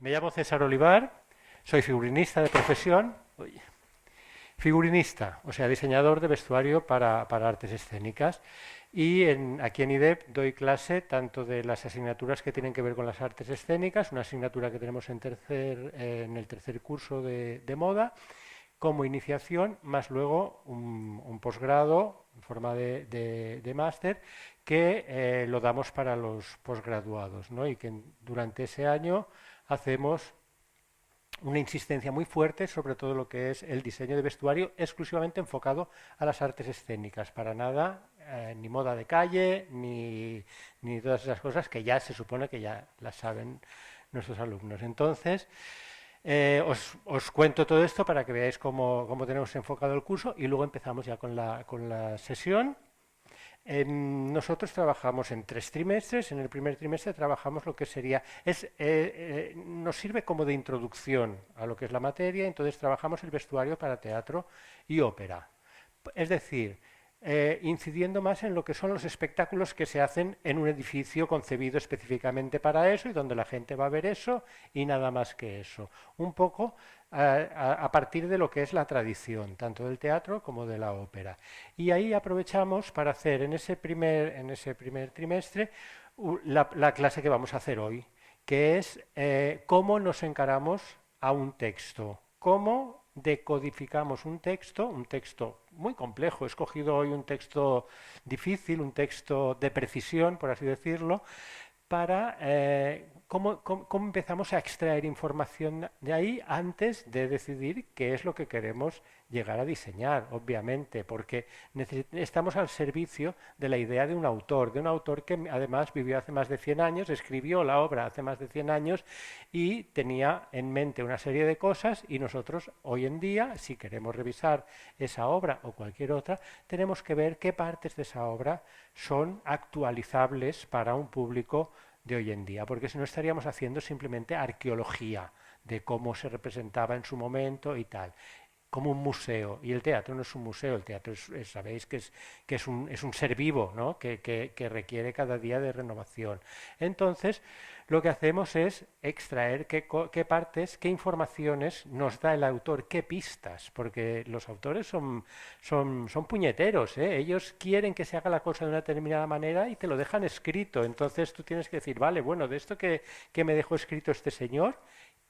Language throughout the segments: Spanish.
Me llamo César Olivar, soy figurinista de profesión. Uy, figurinista, o sea, diseñador de vestuario para artes escénicas. Y aquí en IDEP doy clase tanto de las asignaturas que tienen que ver con las artes escénicas, una asignatura que tenemos en el tercer curso de moda, como iniciación, más luego un posgrado en forma de máster que lo damos para los posgraduados, ¿no? Y que durante ese año hacemos una insistencia muy fuerte sobre todo lo que es el diseño de vestuario exclusivamente enfocado a las artes escénicas, para nada ni moda de calle, ni todas esas cosas que ya se supone que ya las saben nuestros alumnos. Entonces, os cuento todo esto para que veáis cómo tenemos enfocado el curso y luego empezamos ya con la sesión. Nosotros trabajamos en 3 trimestres. En el primer trimestre trabajamos lo que sería, nos sirve como de introducción a lo que es la materia, entonces trabajamos el vestuario para teatro y ópera. Es decir, incidiendo más en lo que son los espectáculos que se hacen en un edificio concebido específicamente para eso y donde la gente va a ver eso y nada más que eso. Un poco a partir de lo que es la tradición, tanto del teatro como de la ópera. Y ahí aprovechamos para hacer en ese primer trimestre la clase que vamos a hacer hoy, que es cómo nos encaramos a un texto, cómo decodificamos un texto muy complejo. He escogido hoy un texto difícil, un texto de precisión, por así decirlo, para cómo empezamos a extraer información de ahí antes de decidir qué es lo que queremos llegar a diseñar, obviamente, porque estamos al servicio de la idea de un autor que además vivió hace más de 100 años, escribió la obra hace más de 100 años y tenía en mente una serie de cosas, y nosotros hoy en día, si queremos revisar esa obra o cualquier otra, tenemos que ver qué partes de esa obra son actualizables para un público de hoy en día, porque si no estaríamos haciendo simplemente arqueología de cómo se representaba en su momento y tal, como un museo. Y el teatro no es un museo, el teatro sabéis que es un ser vivo, ¿no? Que requiere cada día de renovación. Entonces, lo que hacemos es extraer qué partes, qué informaciones nos da el autor, qué pistas, porque los autores son puñeteros, ¿eh? Ellos quieren que se haga la cosa de una determinada manera y te lo dejan escrito. Entonces tú tienes que decir, vale, bueno, de esto que me dejó escrito este señor,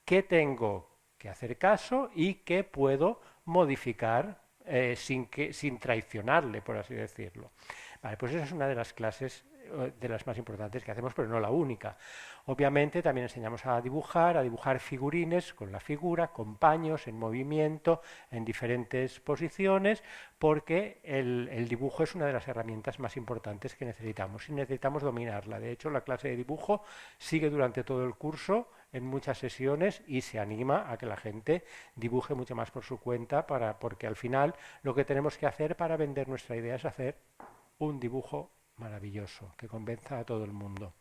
¿qué tengo que hacer caso y qué puedo modificar sin traicionarle, por así decirlo? Vale, pues esa es una de las clases de las más importantes que hacemos, pero no la única. Obviamente también enseñamos a dibujar figurines con la figura, con paños, en movimiento, en diferentes posiciones, porque el dibujo es una de las herramientas más importantes que necesitamos y necesitamos dominarla. De hecho, la clase de dibujo sigue durante todo el curso en muchas sesiones y se anima a que la gente dibuje mucho más por su cuenta, porque al final lo que tenemos que hacer para vender nuestra idea es hacer un dibujo maravilloso que convenza a todo el mundo.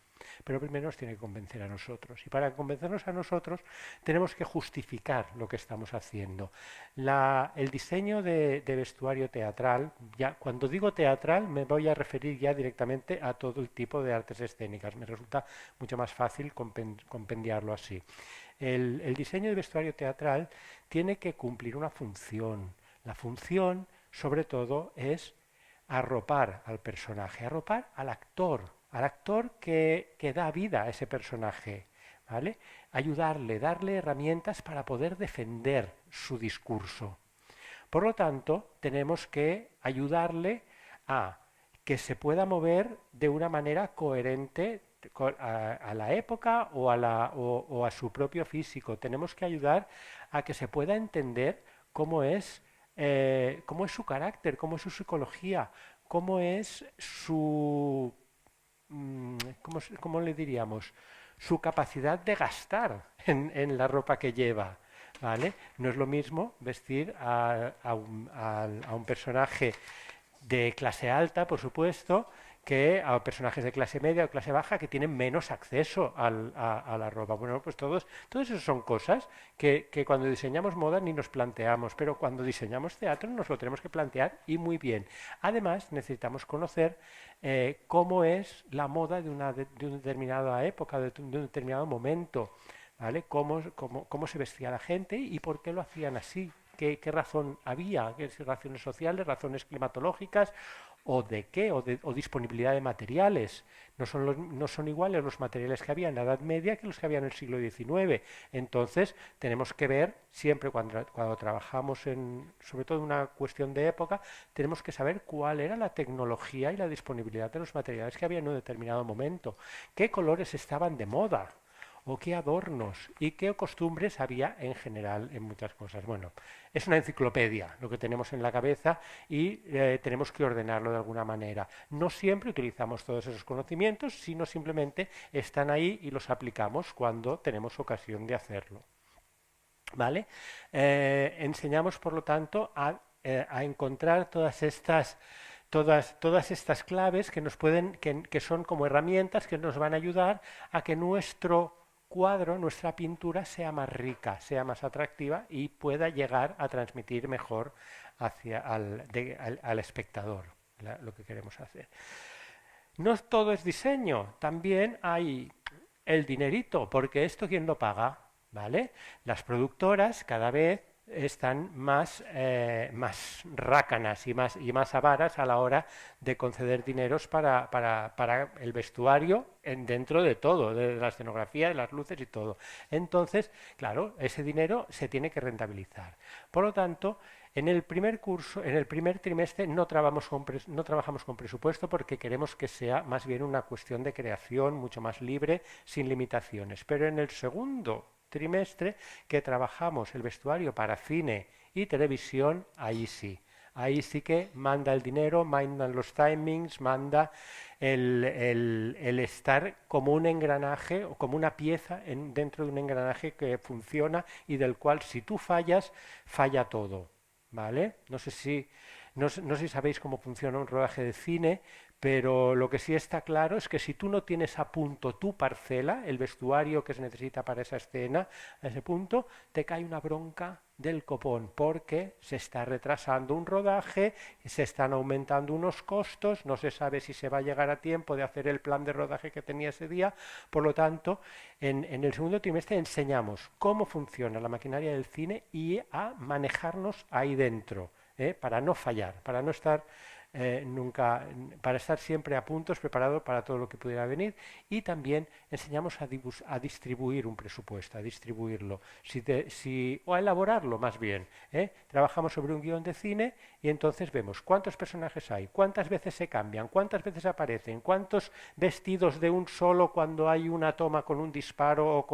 Pero primero nos tiene que convencer a nosotros. Y para convencernos a nosotros tenemos que justificar lo que estamos haciendo. El diseño de vestuario teatral, ya cuando digo teatral me voy a referir ya directamente a todo el tipo de artes escénicas. Me resulta mucho más fácil compendiarlo así. El diseño de vestuario teatral tiene que cumplir una función. La función, sobre todo, es arropar al personaje, arropar al actor que da vida a ese personaje, ¿vale? Ayudarle, darle herramientas para poder defender su discurso. Por lo tanto, tenemos que ayudarle a que se pueda mover de una manera coherente a la época o a su propio físico. Tenemos que ayudar a que se pueda entender cómo es su carácter, cómo es su psicología, cómo es ¿cómo le diríamos? Su capacidad de gastar en la ropa que lleva. ¿Vale? No es lo mismo vestir a un personaje de clase alta, por supuesto, que a personajes de clase media o clase baja que tienen menos acceso a la ropa. Bueno, pues todos eso son cosas que cuando diseñamos moda ni nos planteamos, pero cuando diseñamos teatro nos lo tenemos que plantear y muy bien. Además, necesitamos conocer cómo es la moda de una determinada época, de un determinado momento. ¿vale? Cómo se vestía la gente y por qué lo hacían así. ¿Qué razón había? ¿Qué razones sociales, razones climatológicas o de qué? O disponibilidad de materiales. No son iguales los materiales que había en la Edad Media que los que había en el siglo XIX. Entonces, tenemos que ver siempre cuando trabajamos sobre todo en una cuestión de época, tenemos que saber cuál era la tecnología y la disponibilidad de los materiales que había en un determinado momento, qué colores estaban de moda o qué adornos y qué costumbres había en general en muchas cosas. Bueno, es una enciclopedia lo que tenemos en la cabeza y tenemos que ordenarlo de alguna manera. No siempre utilizamos todos esos conocimientos, sino simplemente están ahí y los aplicamos cuando tenemos ocasión de hacerlo. ¿Vale? Enseñamos, por lo tanto, a encontrar todas estas claves que que son como herramientas que nos van a ayudar a que nuestro cuadro, nuestra pintura sea más rica, sea más atractiva y pueda llegar a transmitir mejor al espectador lo que queremos hacer. No todo es diseño, también hay el dinerito, porque esto ¿quién lo paga? ¿Vale? Las productoras cada vez están más rácanas y más avaras a la hora de conceder dineros para el vestuario dentro de todo, de la escenografía, de las luces y todo. Entonces, claro, ese dinero se tiene que rentabilizar. Por lo tanto, en el primer curso, en el primer trimestre no trabajamos con presupuesto porque queremos que sea más bien una cuestión de creación mucho más libre, sin limitaciones. Pero en el segundo trimestre que trabajamos el vestuario para cine y televisión, ahí sí. Ahí sí que manda el dinero, mandan los timings, manda el estar como un engranaje o como una pieza dentro de un engranaje que funciona y del cual si tú fallas, falla todo. ¿Vale? No sé si sabéis cómo funciona un rodaje de cine, pero lo que sí está claro es que si tú no tienes a punto tu parcela, el vestuario que se necesita para esa escena, a ese punto, te cae una bronca del copón, porque se está retrasando un rodaje, se están aumentando unos costos, no se sabe si se va a llegar a tiempo de hacer el plan de rodaje que tenía ese día. Por lo tanto, en el segundo trimestre enseñamos cómo funciona la maquinaria del cine y a manejarnos ahí dentro, para no fallar, para no estar nunca, para estar siempre a puntos, preparado para todo lo que pudiera venir. Y también enseñamos a distribuir un presupuesto, a distribuirlo, o a elaborarlo más bien. Trabajamos sobre un guión de cine y entonces vemos cuántos personajes hay, cuántas veces se cambian, cuántas veces aparecen, cuántos vestidos de un solo cuando hay una toma con un disparo o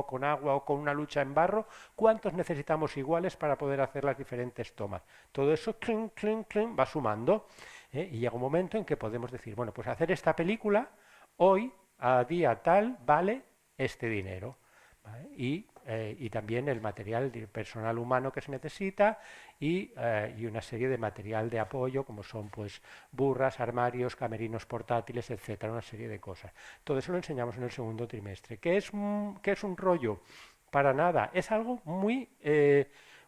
con agua o con una lucha en barro, cuántos necesitamos iguales para poder hacer las diferentes tomas. Todo eso clink, clink, clink, va sumando. Y llega un momento en que podemos decir, bueno, pues hacer esta película hoy, a día tal, vale este dinero. ¿Vale? Y también el material personal humano que se necesita y una serie de material de apoyo como son pues burras, armarios, camerinos portátiles, etcétera, una serie de cosas. Todo eso lo enseñamos en el segundo trimestre. ¿Qué es un rollo? Para nada, es algo muy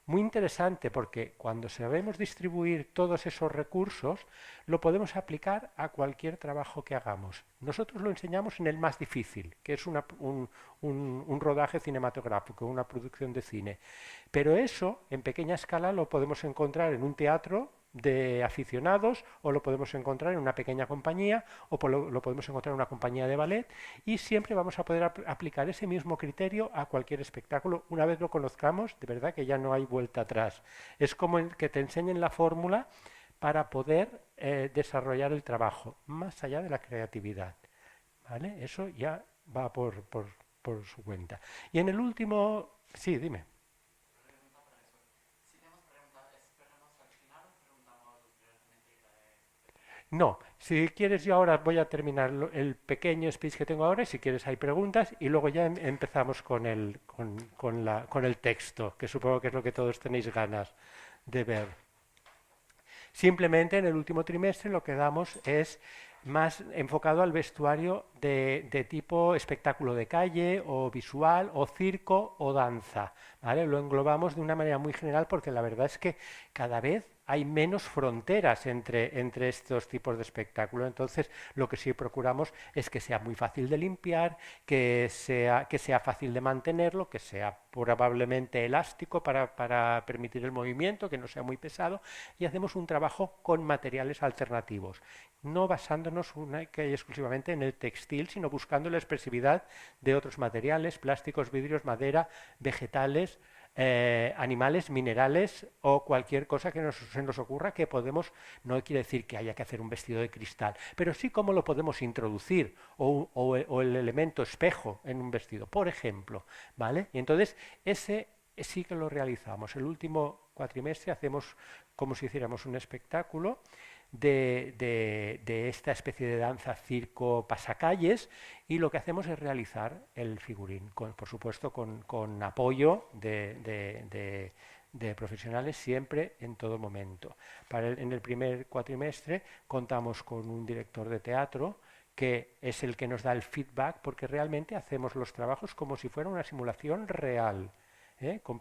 interesante porque cuando sabemos distribuir todos esos recursos, lo podemos aplicar a cualquier trabajo que hagamos. Nosotros lo enseñamos en el más difícil, que es un rodaje cinematográfico, una producción de cine. Pero eso, en pequeña escala, lo podemos encontrar en un teatro de aficionados o lo podemos encontrar en una pequeña compañía o lo podemos encontrar en una compañía de ballet y siempre vamos a poder aplicar ese mismo criterio a cualquier espectáculo. Una vez lo conozcamos, de verdad que ya no hay vuelta atrás. Es como el que te enseñen la fórmula para poder desarrollar el trabajo, más allá de la creatividad. ¿Vale? Eso ya va por su cuenta. Y en el último... Sí, dime. No, si quieres yo ahora voy a terminar el pequeño speech que tengo ahora y si quieres hay preguntas y luego ya empezamos con el texto, que supongo que es lo que todos tenéis ganas de ver. Simplemente en el último trimestre lo que damos es más enfocado al vestuario de tipo espectáculo de calle o visual o circo o danza. ¿Vale? Lo englobamos de una manera muy general porque la verdad es que cada vez hay menos fronteras entre estos tipos de espectáculo. Entonces, lo que sí procuramos es que sea muy fácil de limpiar, que sea fácil de mantenerlo, que sea probablemente elástico para permitir el movimiento, que no sea muy pesado, y hacemos un trabajo con materiales alternativos, no basándonos única y exclusivamente en el textil, sino buscando la expresividad de otros materiales, plásticos, vidrios, madera, vegetales, animales, minerales o cualquier cosa que se nos ocurra que podemos, no quiere decir que haya que hacer un vestido de cristal, pero sí cómo lo podemos introducir o el elemento espejo en un vestido, por ejemplo, ¿vale? Y entonces ese sí que lo realizamos. El último cuatrimestre hacemos como si hiciéramos un espectáculo de esta especie de danza circo pasacalles, y lo que hacemos es realizar el figurín, por supuesto con apoyo de profesionales siempre en todo momento. En el primer cuatrimestre contamos con un director de teatro que es el que nos da el feedback, porque realmente hacemos los trabajos como si fuera una simulación real. Con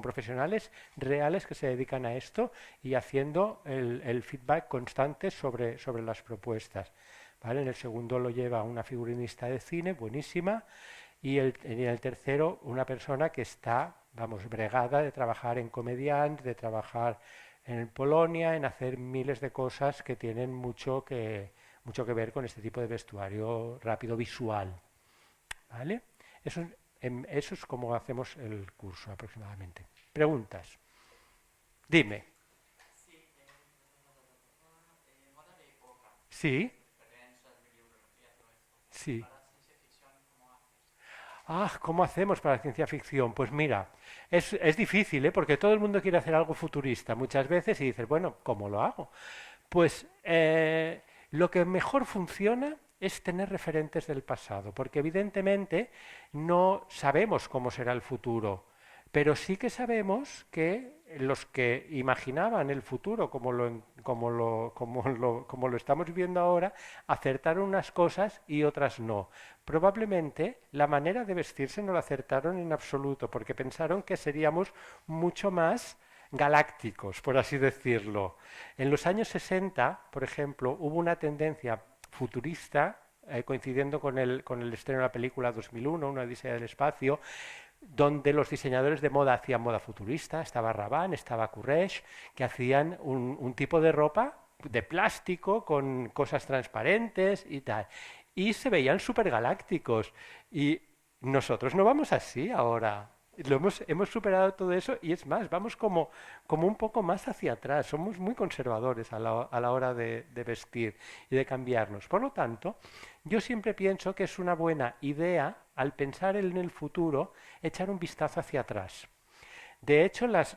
profesionales reales que se dedican a esto y haciendo el feedback constante sobre las propuestas. ¿Vale? En el segundo lo lleva una figurinista de cine, buenísima, y en el tercero una persona que está, vamos, bregada de trabajar en comediante, de trabajar en Polonia, en hacer miles de cosas que tienen mucho que ver con este tipo de vestuario rápido visual. ¿Vale? Eso es como hacemos el curso aproximadamente. Preguntas. Dime. Sí, sí. ¿Cómo hacemos para la ciencia ficción? Pues mira, es difícil, ¿eh? Porque todo el mundo quiere hacer algo futurista muchas veces y dices, bueno, ¿cómo lo hago? Pues lo que mejor funciona es tener referentes del pasado, porque evidentemente no sabemos cómo será el futuro, pero sí que sabemos que los que imaginaban el futuro como lo estamos viviendo ahora, acertaron unas cosas y otras no. Probablemente la manera de vestirse no la acertaron en absoluto, porque pensaron que seríamos mucho más galácticos, por así decirlo. En los años 60, por ejemplo, hubo una tendencia futurista, coincidiendo con el estreno de la película 2001, Una odisea del espacio, donde los diseñadores de moda hacían moda futurista. Estaba Rabanne, estaba Courrèges, que hacían un tipo de ropa de plástico con cosas transparentes y tal. Y se veían súper galácticos. Y nosotros no vamos así ahora. Hemos superado todo eso y es más, vamos como un poco más hacia atrás. Somos muy conservadores a la hora de vestir y de cambiarnos. Por lo tanto, yo siempre pienso que es una buena idea, al pensar en el futuro, echar un vistazo hacia atrás. De hecho, las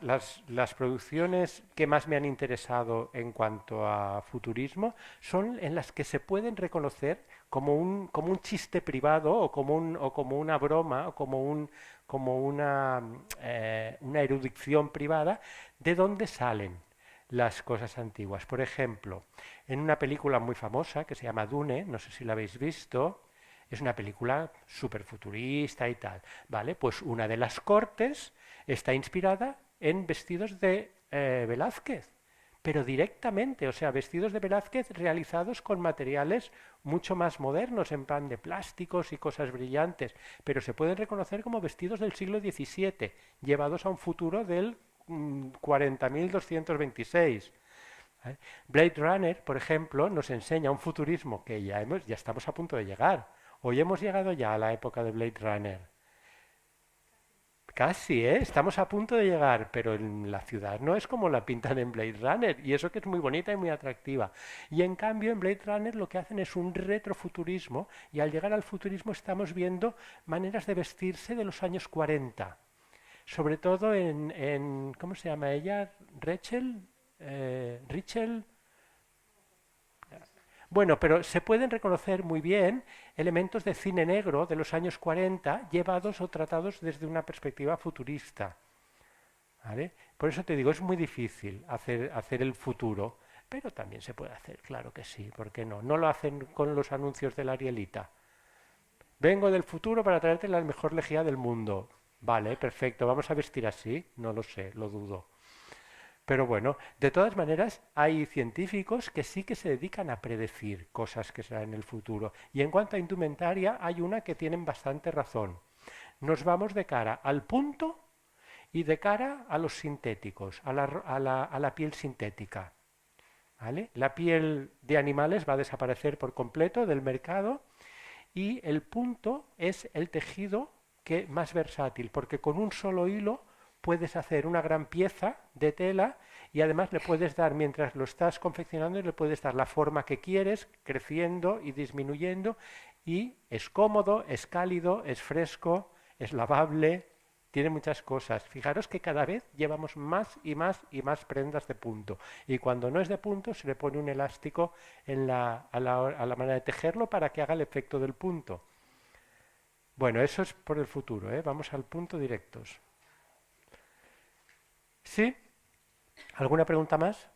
producciones que más me han interesado en cuanto a futurismo son en las que se pueden reconocer como un chiste privado o como una broma o como una erudición privada de dónde salen las cosas antiguas. Por ejemplo, en una película muy famosa que se llama Dune, no sé si la habéis visto, es una película súper futurista y tal, ¿vale? Pues una de las cortes está inspirada en vestidos de Velázquez, pero directamente, o sea, vestidos de Velázquez realizados con materiales mucho más modernos, en plan de plásticos y cosas brillantes, pero se pueden reconocer como vestidos del siglo XVII, llevados a un futuro del 40.226. ¿Vale? Blade Runner, por ejemplo, nos enseña un futurismo que ya estamos a punto de llegar. Hoy hemos llegado ya a la época de Blade Runner. Casi, ¿eh? Estamos a punto de llegar, pero en la ciudad no es como la pintan en Blade Runner, y eso que es muy bonita y muy atractiva. Y en cambio en Blade Runner lo que hacen es un retrofuturismo, y al llegar al futurismo estamos viendo maneras de vestirse de los años 40. Sobre todo ¿cómo se llama ella? Rachel, Rachel. Bueno, pero se pueden reconocer muy bien elementos de cine negro de los años 40 llevados o tratados desde una perspectiva futurista. ¿Vale? Por eso te digo, es muy difícil hacer el futuro, pero también se puede hacer, claro que sí, ¿por qué no? No lo hacen con los anuncios de la Arielita. Vengo del futuro para traerte la mejor lejía del mundo. Vale, perfecto, vamos a vestir así. No lo sé, lo dudo. Pero bueno, de todas maneras, hay científicos que sí que se dedican a predecir cosas que serán en el futuro. Y en cuanto a indumentaria, hay una que tienen bastante razón. Nos vamos de cara al punto y de cara a los sintéticos, a la piel sintética. ¿Vale? La piel de animales va a desaparecer por completo del mercado y el punto es el tejido más versátil, porque con un solo hilo puedes hacer una gran pieza de tela y además le puedes dar, mientras lo estás confeccionando, le puedes dar la forma que quieres, creciendo y disminuyendo, y es cómodo, es cálido, es fresco, es lavable, tiene muchas cosas. Fijaros que cada vez llevamos más y más y más prendas de punto. Y cuando no es de punto, se le pone un elástico a la manera de tejerlo para que haga el efecto del punto. Bueno, eso es por el futuro, ¿eh? Vamos al punto directos. ¿Sí? ¿Alguna pregunta más?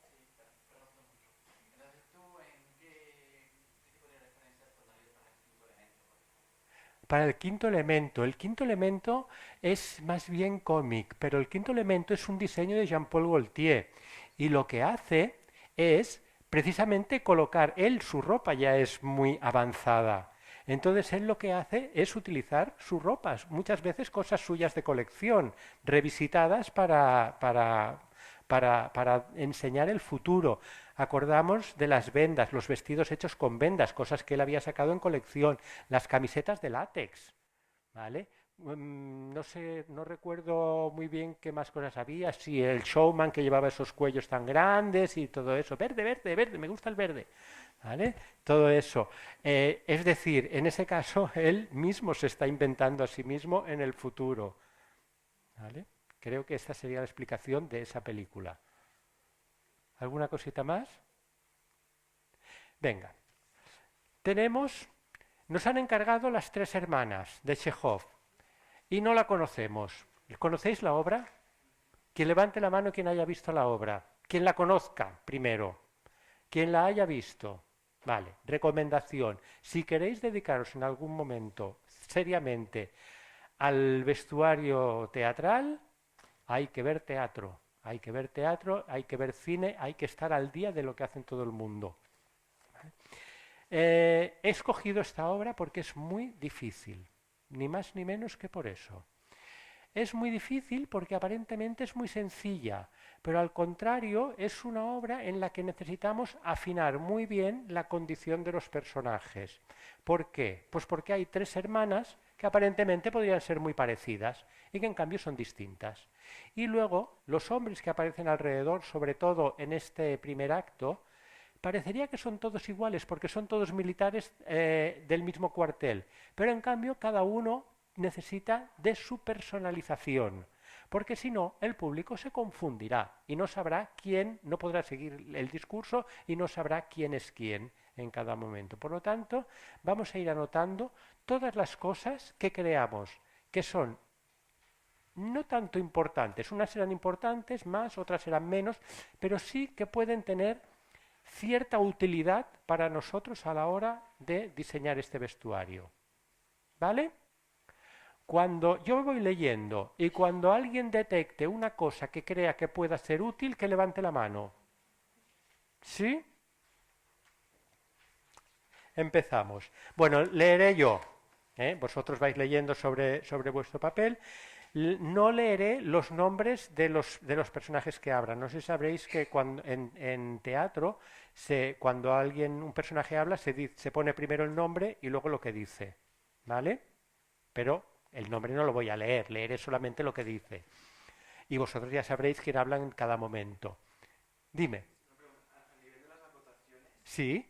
Para el quinto elemento es más bien cómic, pero el quinto elemento es un diseño de Jean-Paul Gaultier y lo que hace es precisamente colocar él, su ropa ya es muy avanzada. Entonces él lo que hace es utilizar sus ropas, muchas veces cosas suyas de colección, revisitadas para enseñar el futuro. Acordamos de las vendas, los vestidos hechos con vendas, cosas que él había sacado en colección, las camisetas de látex, ¿vale? No sé, no recuerdo muy bien qué más cosas había, si el showman que llevaba esos cuellos tan grandes y todo eso, verde, verde, verde, me gusta el verde, ¿vale? Todo eso. Es decir, en ese caso, él mismo se está inventando a sí mismo en el futuro, ¿vale? Creo que esta sería la explicación de esa película. ¿Alguna cosita más? Venga. Tenemos, nos han encargado las tres hermanas de Chekhov y no la conocemos. ¿Conocéis la obra? Quien levante la mano quien haya visto la obra. Quien la conozca primero. Quien la haya visto. Vale, recomendación. Si queréis dedicaros en algún momento seriamente al vestuario teatral, hay que ver teatro. Hay que ver teatro, hay que ver cine, hay que estar al día de lo que hacen todo el mundo. He escogido esta obra porque es muy difícil, ni más ni menos que por eso. Es muy difícil porque aparentemente es muy sencilla, pero al contrario es una obra en la que necesitamos afinar muy bien la condición de los personajes. ¿Por qué? Pues porque hay tres hermanas que aparentemente podrían ser muy parecidas y que en cambio son distintas. Y luego los hombres que aparecen alrededor, sobre todo en este primer acto, parecería que son todos iguales porque son todos militares del mismo cuartel, pero en cambio cada uno necesita de su personalización, porque si no el público se confundirá y no sabrá quién, no podrá seguir el discurso y no sabrá quién es quién en cada momento. Por lo tanto, vamos a ir anotando todas las cosas que creamos que son no tanto importantes, unas serán importantes más, otras serán menos, pero sí que pueden tener cierta utilidad para nosotros a la hora de diseñar este vestuario. ¿Vale? Cuando yo voy leyendo y cuando alguien detecte una cosa que crea que pueda ser útil, que levante la mano. ¿Sí? Empezamos. Bueno, leeré yo. Vosotros vais leyendo sobre vuestro papel. No leeré los nombres de los personajes que hablan. No sé si sabréis que en teatro, cuando un personaje habla, se pone primero el nombre y luego lo que dice. ¿Vale? Pero el nombre no lo voy a leer, leeré solamente lo que dice. Y vosotros ya sabréis quién habla en cada momento. Dime. Sí.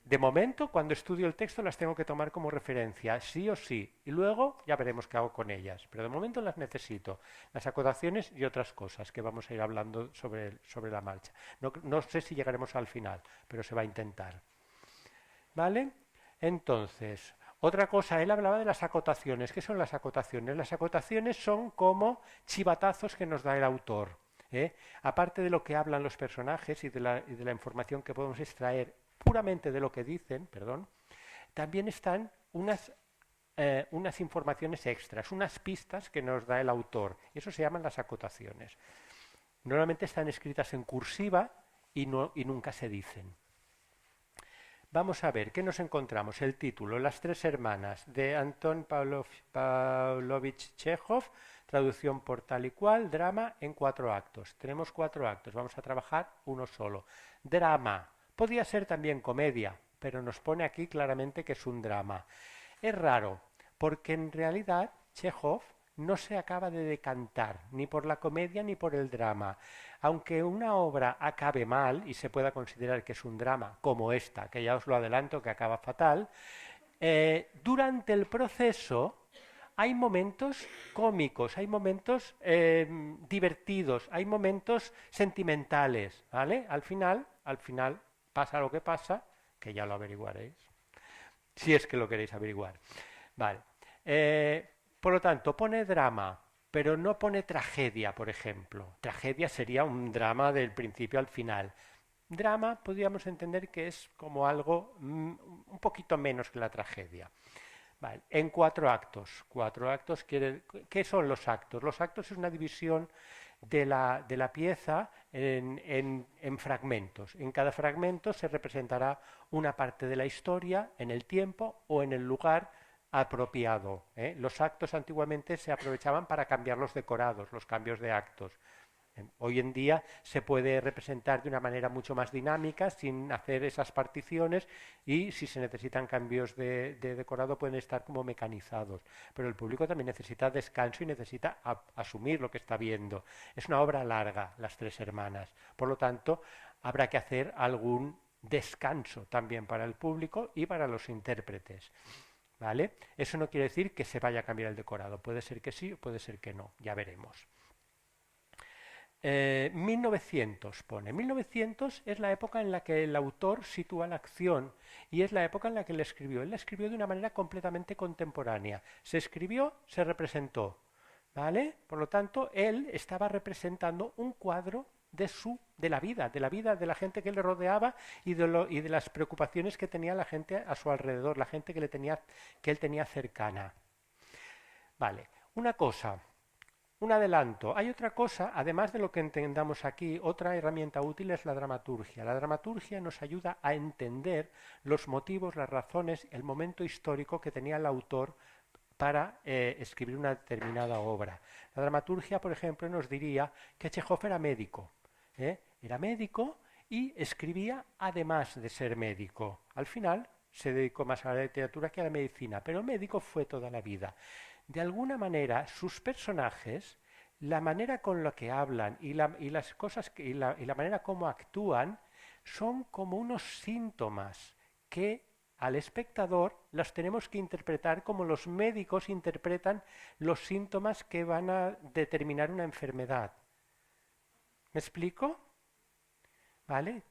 De momento, cuando estudio el texto, las tengo que tomar como referencia, sí o sí. Y luego ya veremos qué hago con ellas. Pero de momento las necesito. Las acotaciones y otras cosas que vamos a ir hablando sobre la marcha. No sé si llegaremos al final, pero se va a intentar. ¿Vale? Entonces, otra cosa, él hablaba de las acotaciones. ¿Qué son las acotaciones? Las acotaciones son como chivatazos que nos da el autor. Aparte de lo que hablan los personajes y de la información que podemos extraer puramente de lo que dicen, perdón, también están unas unas informaciones extras, unas pistas que nos da el autor. Eso se llaman las acotaciones. Normalmente están escritas en cursiva y nunca se dicen. Vamos a ver, ¿qué nos encontramos? El título, Las tres hermanas, de Anton Pavlovich Chekhov, traducción por tal y cual, drama en 4 actos. Tenemos 4 actos, vamos a trabajar uno solo. Drama, podría ser también comedia, pero nos pone aquí claramente que es un drama. Es raro, porque en realidad Chekhov no se acaba de decantar ni por la comedia ni por el drama. Aunque una obra acabe mal y se pueda considerar que es un drama, como esta, que ya os lo adelanto que acaba fatal, durante el proceso hay momentos cómicos, hay momentos divertidos, hay momentos sentimentales, ¿vale? Al final pasa lo que pasa, que ya lo averiguaréis, si es que lo queréis averiguar. Vale. Por lo tanto, pone drama, pero no pone tragedia, por ejemplo. Tragedia sería un drama del principio al final. Drama podríamos entender que es como algo un poquito menos que la tragedia. Vale. En 4 actos. 4 actos ¿qué son los actos? Los actos es una división de la pieza en fragmentos. En cada fragmento se representará una parte de la historia en el tiempo o en el lugar apropiado. Los actos antiguamente se aprovechaban para cambiar los decorados, los cambios de actos. Hoy en día se puede representar de una manera mucho más dinámica sin hacer esas particiones y si se necesitan cambios de decorado pueden estar como mecanizados. Pero el público también necesita descanso y necesita asumir lo que está viendo. Es una obra larga, Las tres hermanas. Por lo tanto, habrá que hacer algún descanso también para el público y para los intérpretes. ¿Vale? Eso no quiere decir que se vaya a cambiar el decorado. Puede ser que sí o puede ser que no. Ya veremos. 1900 pone. 1900 es la época en la que el autor sitúa la acción y es la época en la que él escribió. Él la escribió de una manera completamente contemporánea. Se escribió, se representó. ¿Vale? Por lo tanto, él estaba representando un cuadro de la vida, de la gente que le rodeaba y de las preocupaciones que tenía la gente a su alrededor, la gente que él tenía cercana. Vale, una cosa, un adelanto. Hay otra cosa, además de lo que entendamos aquí, otra herramienta útil es la dramaturgia. La dramaturgia nos ayuda a entender los motivos, las razones, el momento histórico que tenía el autor para escribir una determinada obra. La dramaturgia, por ejemplo, nos diría que Chekhov era médico. Era médico y escribía además de ser médico. Al final se dedicó más a la literatura que a la medicina, pero médico fue toda la vida. De alguna manera, sus personajes, la manera con la que hablan las cosas y la manera como actúan son como unos síntomas que al espectador los tenemos que interpretar como los médicos interpretan los síntomas que van a determinar una enfermedad. ¿Me explico? ¿Vale?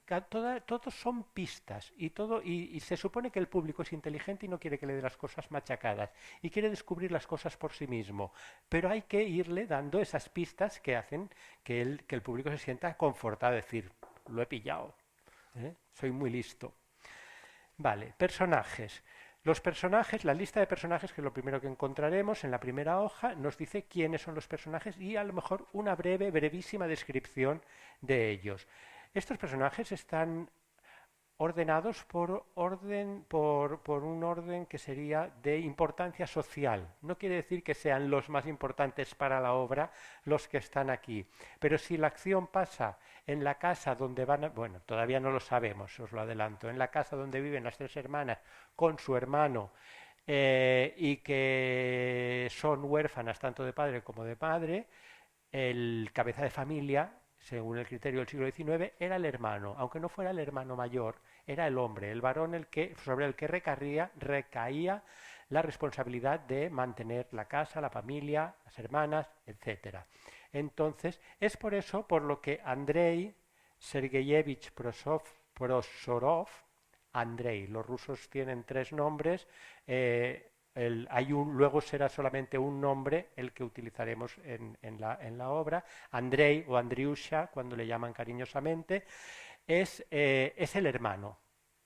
Todos son pistas y se supone que el público es inteligente y no quiere que le dé las cosas machacadas y quiere descubrir las cosas por sí mismo. Pero hay que irle dando esas pistas que hacen que el público se sienta confortado, decir, lo he pillado, soy muy listo. Vale, personajes. Los personajes, la lista de personajes, que es lo primero que encontraremos en la primera hoja, nos dice quiénes son los personajes y a lo mejor una brevísima descripción de ellos. Estos personajes están ordenados por un orden que sería de importancia social. No quiere decir que sean los más importantes para la obra los que están aquí, pero si la acción pasa en la casa donde bueno, todavía no lo sabemos, os lo adelanto, en la casa donde viven las tres hermanas con su hermano y que son huérfanas tanto de padre como de madre, el cabeza de familia, según el criterio del siglo XIX, era el hermano, aunque no fuera el hermano mayor, era el hombre, el varón sobre el que recaía la responsabilidad de mantener la casa, la familia, las hermanas, etcétera. Entonces, es por eso por lo que Andrei Sergeyevich Prosorov, Andrei, los rusos tienen 3 nombres, luego será solamente un nombre el que utilizaremos en la obra. Andrei o Andriusha, cuando le llaman cariñosamente, es el hermano.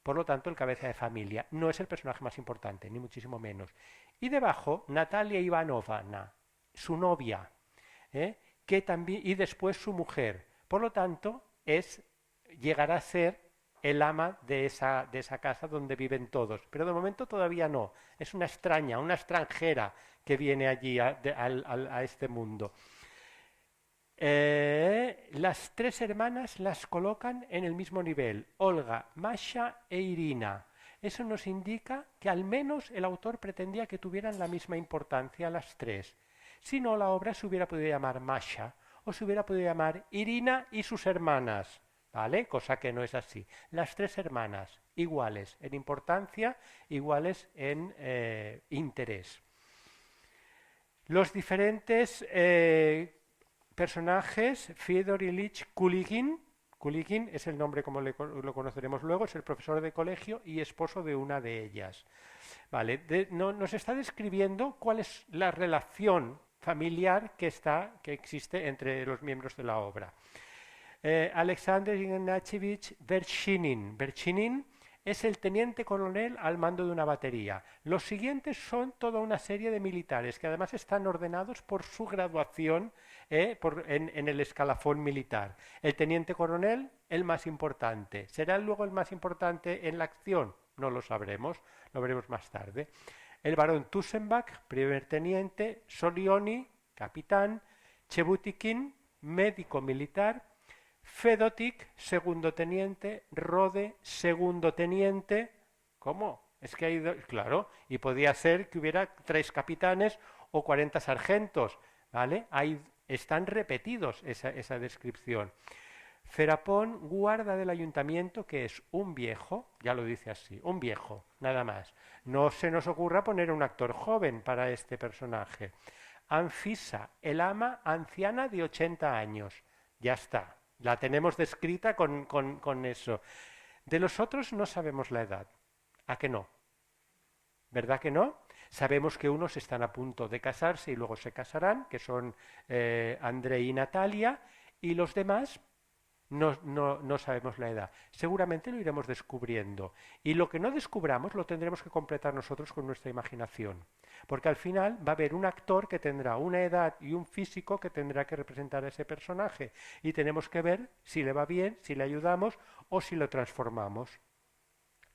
Por lo tanto, el cabeza de familia no es el personaje más importante, ni muchísimo menos. Y debajo, Natalia Ivanovna, su novia, que también, y después su mujer. Por lo tanto, llegará a ser el ama de esa casa donde viven todos. Pero de momento todavía no. Es una extraña, una extranjera que viene allí a este mundo. Las tres hermanas las colocan en el mismo nivel, Olga, Masha e Irina. Eso nos indica que al menos el autor pretendía que tuvieran la misma importancia las tres. Si no, la obra se hubiera podido llamar Masha o se hubiera podido llamar Irina y sus hermanas, ¿vale? Cosa que no es así. Las tres hermanas, iguales en importancia, iguales en interés. Los diferentes personajes, Fyodor Ilich Kuligin, Kuligin es el nombre como lo conoceremos luego, es el profesor de colegio y esposo de una de ellas. Vale, nos está describiendo cuál es la relación familiar que existe entre los miembros de la obra. Alexander Ignatievich Vershinin. Vershinin es el teniente coronel al mando de una batería. Los siguientes son toda una serie de militares que además están ordenados por su graduación en el escalafón militar. El teniente coronel, el más importante. ¿Será luego el más importante en la acción? No lo sabremos, lo veremos más tarde. El barón Tussenbach, primer teniente, Solioni, capitán, Chebutikin, médico militar, Fedotic, segundo teniente, Rode, segundo teniente. ¿Cómo? Es que hay claro, y podía ser que hubiera 3 capitanes o 40 sargentos, ¿vale? Están repetidos esa descripción. Ferapón, guarda del ayuntamiento, que es un viejo, ya lo dice así, un viejo, nada más. No se nos ocurra poner un actor joven para este personaje. Anfisa, el ama anciana de 80 años. Ya está, la tenemos descrita con eso. De los otros no sabemos la edad. ¿A que no? ¿Verdad que no? Sabemos que unos están a punto de casarse y luego se casarán, que son André y Natalia, y los demás no sabemos la edad. Seguramente lo iremos descubriendo. Y lo que no descubramos lo tendremos que completar nosotros con nuestra imaginación. Porque al final va a haber un actor que tendrá una edad y un físico que tendrá que representar a ese personaje. Y tenemos que ver si le va bien, si le ayudamos o si lo transformamos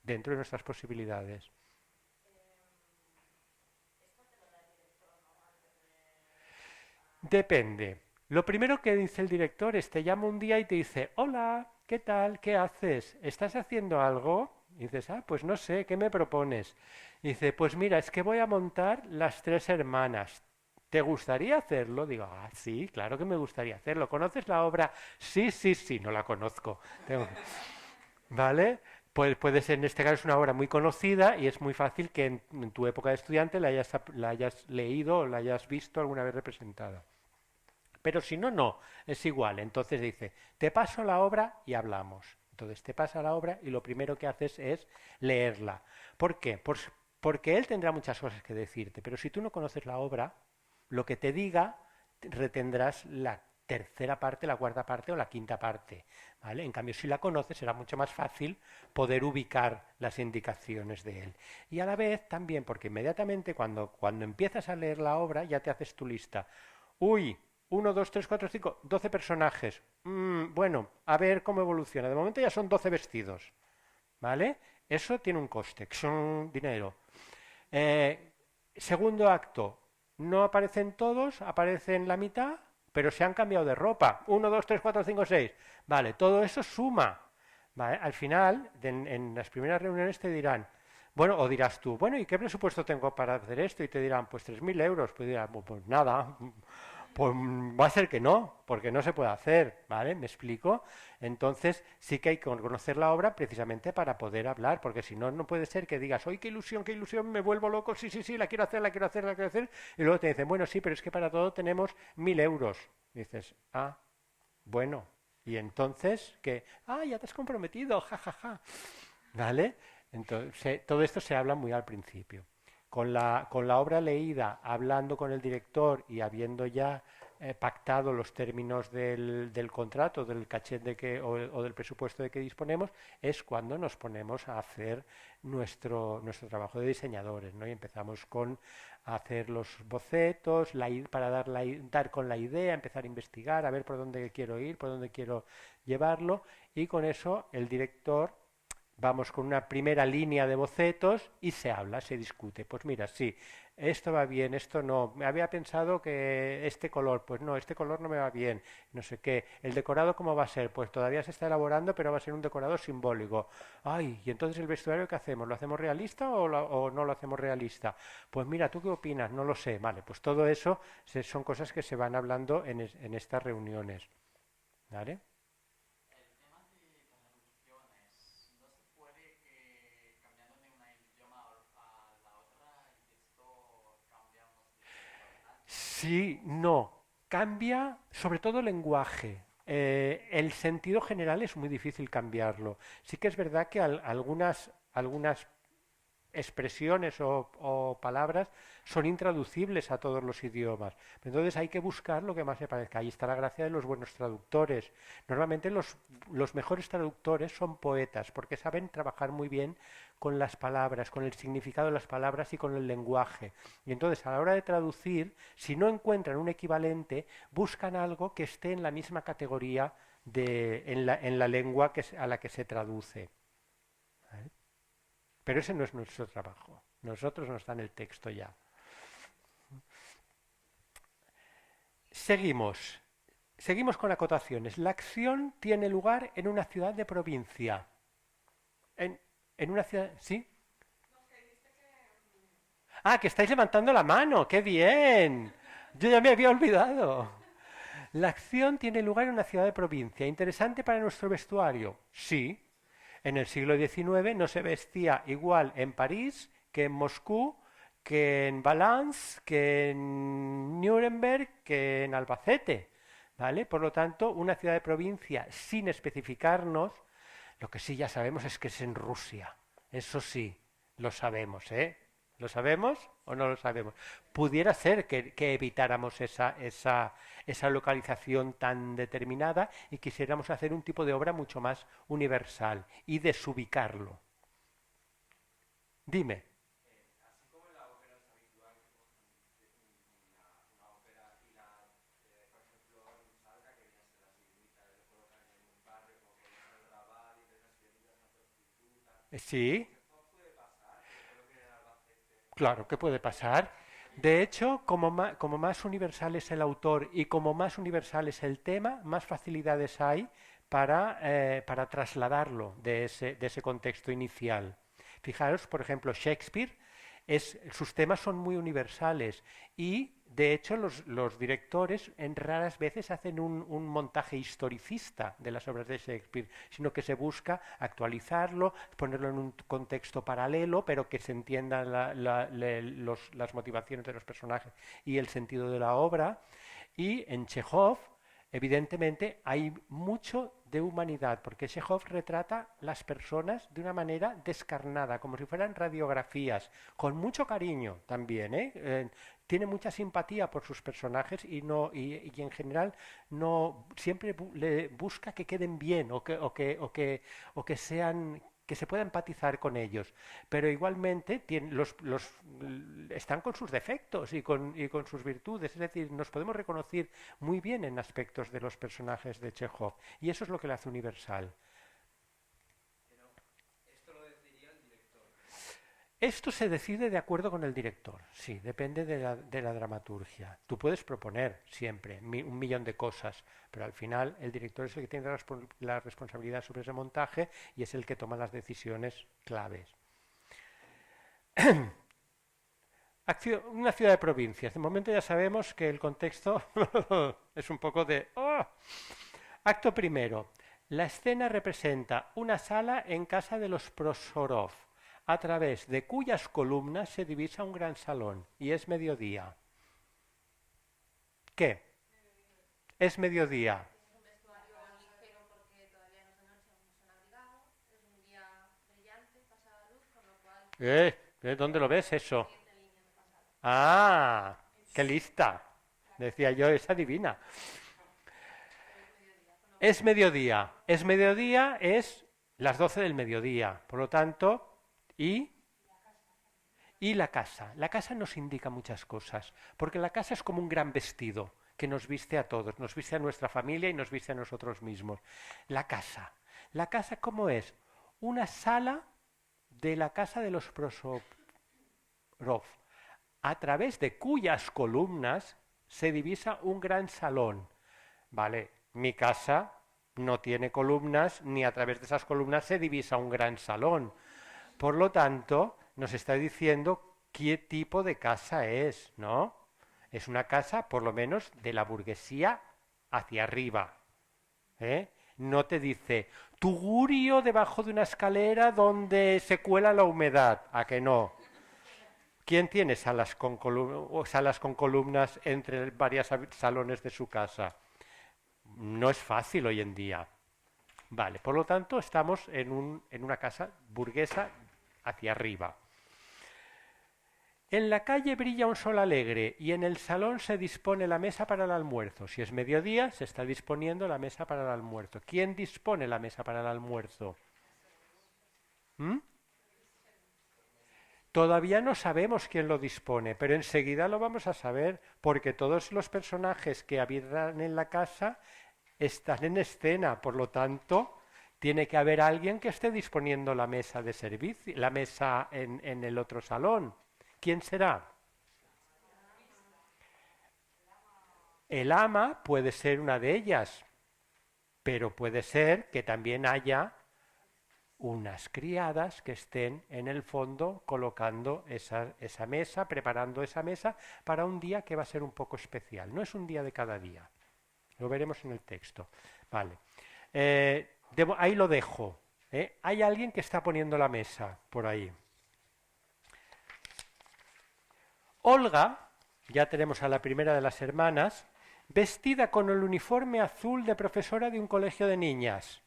dentro de nuestras posibilidades. Depende. Lo primero que dice el director es te llama un día y te dice, hola, ¿qué tal? ¿Qué haces? ¿Estás haciendo algo? Y dices, pues no sé, ¿qué me propones? Y dice, pues mira, es que voy a montar Las tres hermanas. ¿Te gustaría hacerlo? Digo, sí, claro que me gustaría hacerlo. ¿Conoces la obra? Sí, sí, sí, no la conozco. ¿Vale? Pues puede ser, en este caso es una obra muy conocida y es muy fácil que en tu época de estudiante la hayas leído o la hayas visto alguna vez representada. Pero si no, no, es igual. Entonces dice, te paso la obra y hablamos. Entonces te pasa la obra y lo primero que haces es leerla. ¿Por qué? Porque él tendrá muchas cosas que decirte, pero si tú no conoces la obra, lo que te diga retendrás la tercera parte, la cuarta parte o la quinta parte, ¿vale? En cambio, si la conoces, será mucho más fácil poder ubicar las indicaciones de él. Y a la vez también, porque inmediatamente cuando empiezas a leer la obra, ya te haces tu lista. Uy, 1, 2, 3, 4, 5, 12 personajes. Bueno, a ver cómo evoluciona. De momento ya son 12 vestidos, ¿vale? Eso tiene un coste, que son dinero. Segundo acto, no aparecen todos, aparecen la mitad, pero se han cambiado de ropa. 1, 2, 3, 4, 5, 6. Vale, todo eso suma. ¿Vale? Al final, en las primeras reuniones te dirán, bueno, o dirás tú, bueno, ¿y qué presupuesto tengo para hacer esto? Y te dirán, pues 3.000 euros. Pues dirán, pues nada, pues va a ser que no, porque no se puede hacer, ¿vale? ¿Me explico? Entonces sí que hay que conocer la obra precisamente para poder hablar, porque si no, no puede ser que digas, ¡ay, qué ilusión, me vuelvo loco! Sí, sí, sí, la quiero hacer, la quiero hacer, la quiero hacer. Y luego te dicen, bueno, sí, pero es que para todo tenemos 1.000 euros. Y dices, bueno. Y entonces, que, ya te has comprometido, jajaja. ¿Vale? Entonces, todo esto se habla muy al principio. Con la obra leída, hablando con el director y habiendo ya pactado los términos del contrato, del cachet o del presupuesto de que disponemos, es cuando nos ponemos a hacer nuestro trabajo de diseñadores, ¿no? Y empezamos con a hacer los bocetos, para dar con la idea, empezar a investigar, a ver por dónde quiero ir, por dónde quiero llevarlo, y con eso el director vamos con una primera línea de bocetos y se habla, se discute. Pues mira, sí, esto va bien, esto no. Me había pensado que este color, pues no, este color no me va bien, no sé qué. El decorado, ¿cómo va a ser? Pues todavía se está elaborando, pero va a ser un decorado simbólico. Ay, y entonces el vestuario, ¿qué hacemos? ¿Lo hacemos realista o no lo hacemos realista? Pues mira, ¿tú qué opinas? No lo sé. Vale, pues todo eso son cosas que se van hablando en estas reuniones. ¿Vale? El tema de traducciones, no se puede que cambiando de un idioma a la otra el texto cambiamos bastante. Sí, no. Cambia sobre todo el lenguaje. El sentido general es muy difícil cambiarlo. Sí que es verdad que algunas expresiones o palabras son intraducibles a todos los idiomas. Entonces hay que buscar lo que más se parezca. Ahí está la gracia de los buenos traductores. Normalmente los mejores traductores son poetas porque saben trabajar muy bien con las palabras, con el significado de las palabras y con el lenguaje. Y entonces a la hora de traducir, si no encuentran un equivalente, buscan algo que esté en la misma categoría en la lengua a la que se traduce. ¿Vale? Pero ese no es nuestro trabajo. Nosotros nos dan el texto ya. Seguimos. Seguimos con acotaciones. La acción tiene lugar en una ciudad de provincia. En, en una ciudad. ¿Sí? Ah, que estáis levantando la mano. ¡Qué bien! Yo ya me había olvidado. La acción tiene lugar en una ciudad de provincia. ¿Interesante para nuestro vestuario? Sí. En el siglo XIX no se vestía igual en París que en Moscú, que en Valence, que en Nuremberg, que en Albacete. ¿Vale? Por lo tanto, una ciudad de provincia sin especificarnos, lo que sí ya sabemos es que es en Rusia. Eso sí, lo sabemos, ¿eh? ¿Lo sabemos o no lo sabemos? Pudiera ser que evitáramos esa localización tan determinada y quisiéramos hacer un tipo de obra mucho más universal y desubicarlo. Dime. Así como en la ópera es habitual que cojan una ópera y por ejemplo, en Salga, que viene a ser la sirenita, lo colocan en un barrio como puede ser el Raval y de una sirenita una prostituta. Sí, ¿Esto puede pasar? Que lo coloquen en Albacete. claro, ¿qué puede pasar? De hecho, como más universal es el autor y como más universal es el tema, más facilidades hay para trasladarlo de ese contexto inicial. Fijaros, por ejemplo, Shakespeare, sus temas son muy universales y, de hecho, los directores en raras veces hacen un montaje historicista de las obras de Shakespeare, sino que se busca actualizarlo, ponerlo en un contexto paralelo, pero que se entiendan las motivaciones de los personajes y el sentido de la obra. Y en Chekhov, evidentemente, hay mucho de humanidad, porque Chekhov retrata las personas de una manera descarnada, como si fueran radiografías, con mucho cariño también, ¿eh? Tiene mucha simpatía por sus personajes y en general no siempre le busca que queden bien o que sean que se pueda empatizar con ellos, pero igualmente están con sus defectos y con sus virtudes, es decir, nos podemos reconocer muy bien en aspectos de los personajes de Chekhov, y eso es lo que le hace universal. Pero esto lo decidiría el director. Esto se decide de acuerdo con el director, sí, depende de la dramaturgia. Tú puedes proponer siempre un millón de cosas, pero al final el director es el que tiene la responsabilidad sobre ese montaje y es el que toma las decisiones claves. Una ciudad de provincias. De momento ya sabemos que el contexto es un poco de... ¡oh! Acto primero. La escena representa una sala en casa de los Prosorov, a través de cuyas columnas se divisa un gran salón, y es mediodía. ¿Qué? Es mediodía. Es un vestuario ligero porque todavía no es de noche, aún no se han abrigado. Es un día brillante, pasada luz, con lo cual ¿Dónde lo ves eso? siguiente línea me pasada. Ah, qué Es, lista. claro, Decía yo, es adivina. pero es mediodía, con lo Es cual mediodía. Es mediodía, es las 12 del mediodía. Por lo tanto, ¿y Y la casa. La casa nos indica muchas cosas, porque la casa es como un gran vestido que nos viste a todos, nos viste a nuestra familia y nos viste a nosotros mismos. La casa. ¿La casa cómo es? Una sala de la casa de los Prosorov, a través de cuyas columnas se divisa un gran salón. Vale, mi casa no tiene columnas, ni a través de esas columnas se divisa un gran salón. Por lo tanto, nos está diciendo qué tipo de casa es, ¿no? Es una casa, por lo menos, de la burguesía hacia arriba. ¿Eh? No te dice tugurio debajo de una escalera donde se cuela la humedad. ¿A que no? ¿Quién tiene salas con columnas entre varios salones de su casa? No es fácil hoy en día. Vale, por lo tanto, estamos en una casa burguesa hacia arriba. En la calle brilla un sol alegre y en el salón se dispone la mesa para el almuerzo. Si es mediodía, se está disponiendo la mesa para el almuerzo. ¿Quién dispone la mesa para el almuerzo? ¿Mm? Todavía no sabemos quién lo dispone, pero enseguida lo vamos a saber, porque todos los personajes que habitan en la casa están en escena, por lo tanto, tiene que haber alguien que esté disponiendo la mesa de servicio, la mesa en el otro salón. ¿Quién será? El ama puede ser una de ellas, pero puede ser que también haya unas criadas que estén en el fondo colocando esa mesa, preparando esa mesa para un día que va a ser un poco especial. No es un día de cada día. Lo veremos en el texto. Vale. Ahí lo dejo. Hay alguien que está poniendo la mesa por ahí. Olga, ya tenemos a la primera de las hermanas, vestida con el uniforme azul de profesora de un colegio de niñas.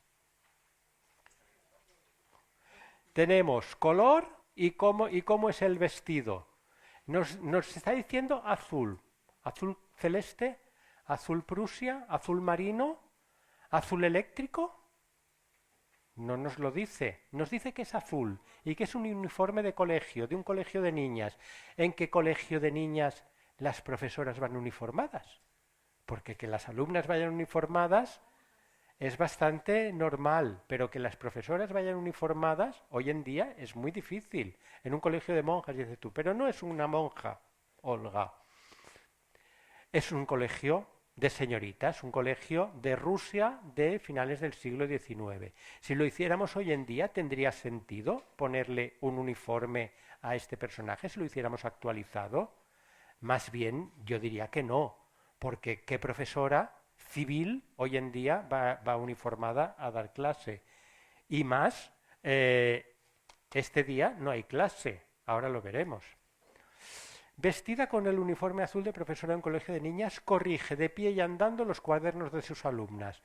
Tenemos color y cómo es el vestido. Nos está diciendo azul. Azul celeste, azul Prusia, azul marino, azul eléctrico. No nos lo dice. Nos dice que es azul y que es un uniforme de colegio, de un colegio de niñas. ¿En qué colegio de niñas las profesoras van uniformadas? Porque que las alumnas vayan uniformadas es bastante normal, pero que las profesoras vayan uniformadas hoy en día es muy difícil. En un colegio de monjas, dices tú, pero no es una monja, Olga. Es un colegio de señoritas, un colegio de Rusia de finales del siglo XIX. Si lo hiciéramos hoy en día, ¿tendría sentido ponerle un uniforme a este personaje si lo hiciéramos actualizado? Más bien, yo diría que no, porque ¿qué profesora civil hoy en día va uniformada a dar clase? Y más, este día no hay clase, ahora lo veremos. Vestida con el uniforme azul de profesora en colegio de niñas, corrige de pie y andando los cuadernos de sus alumnas.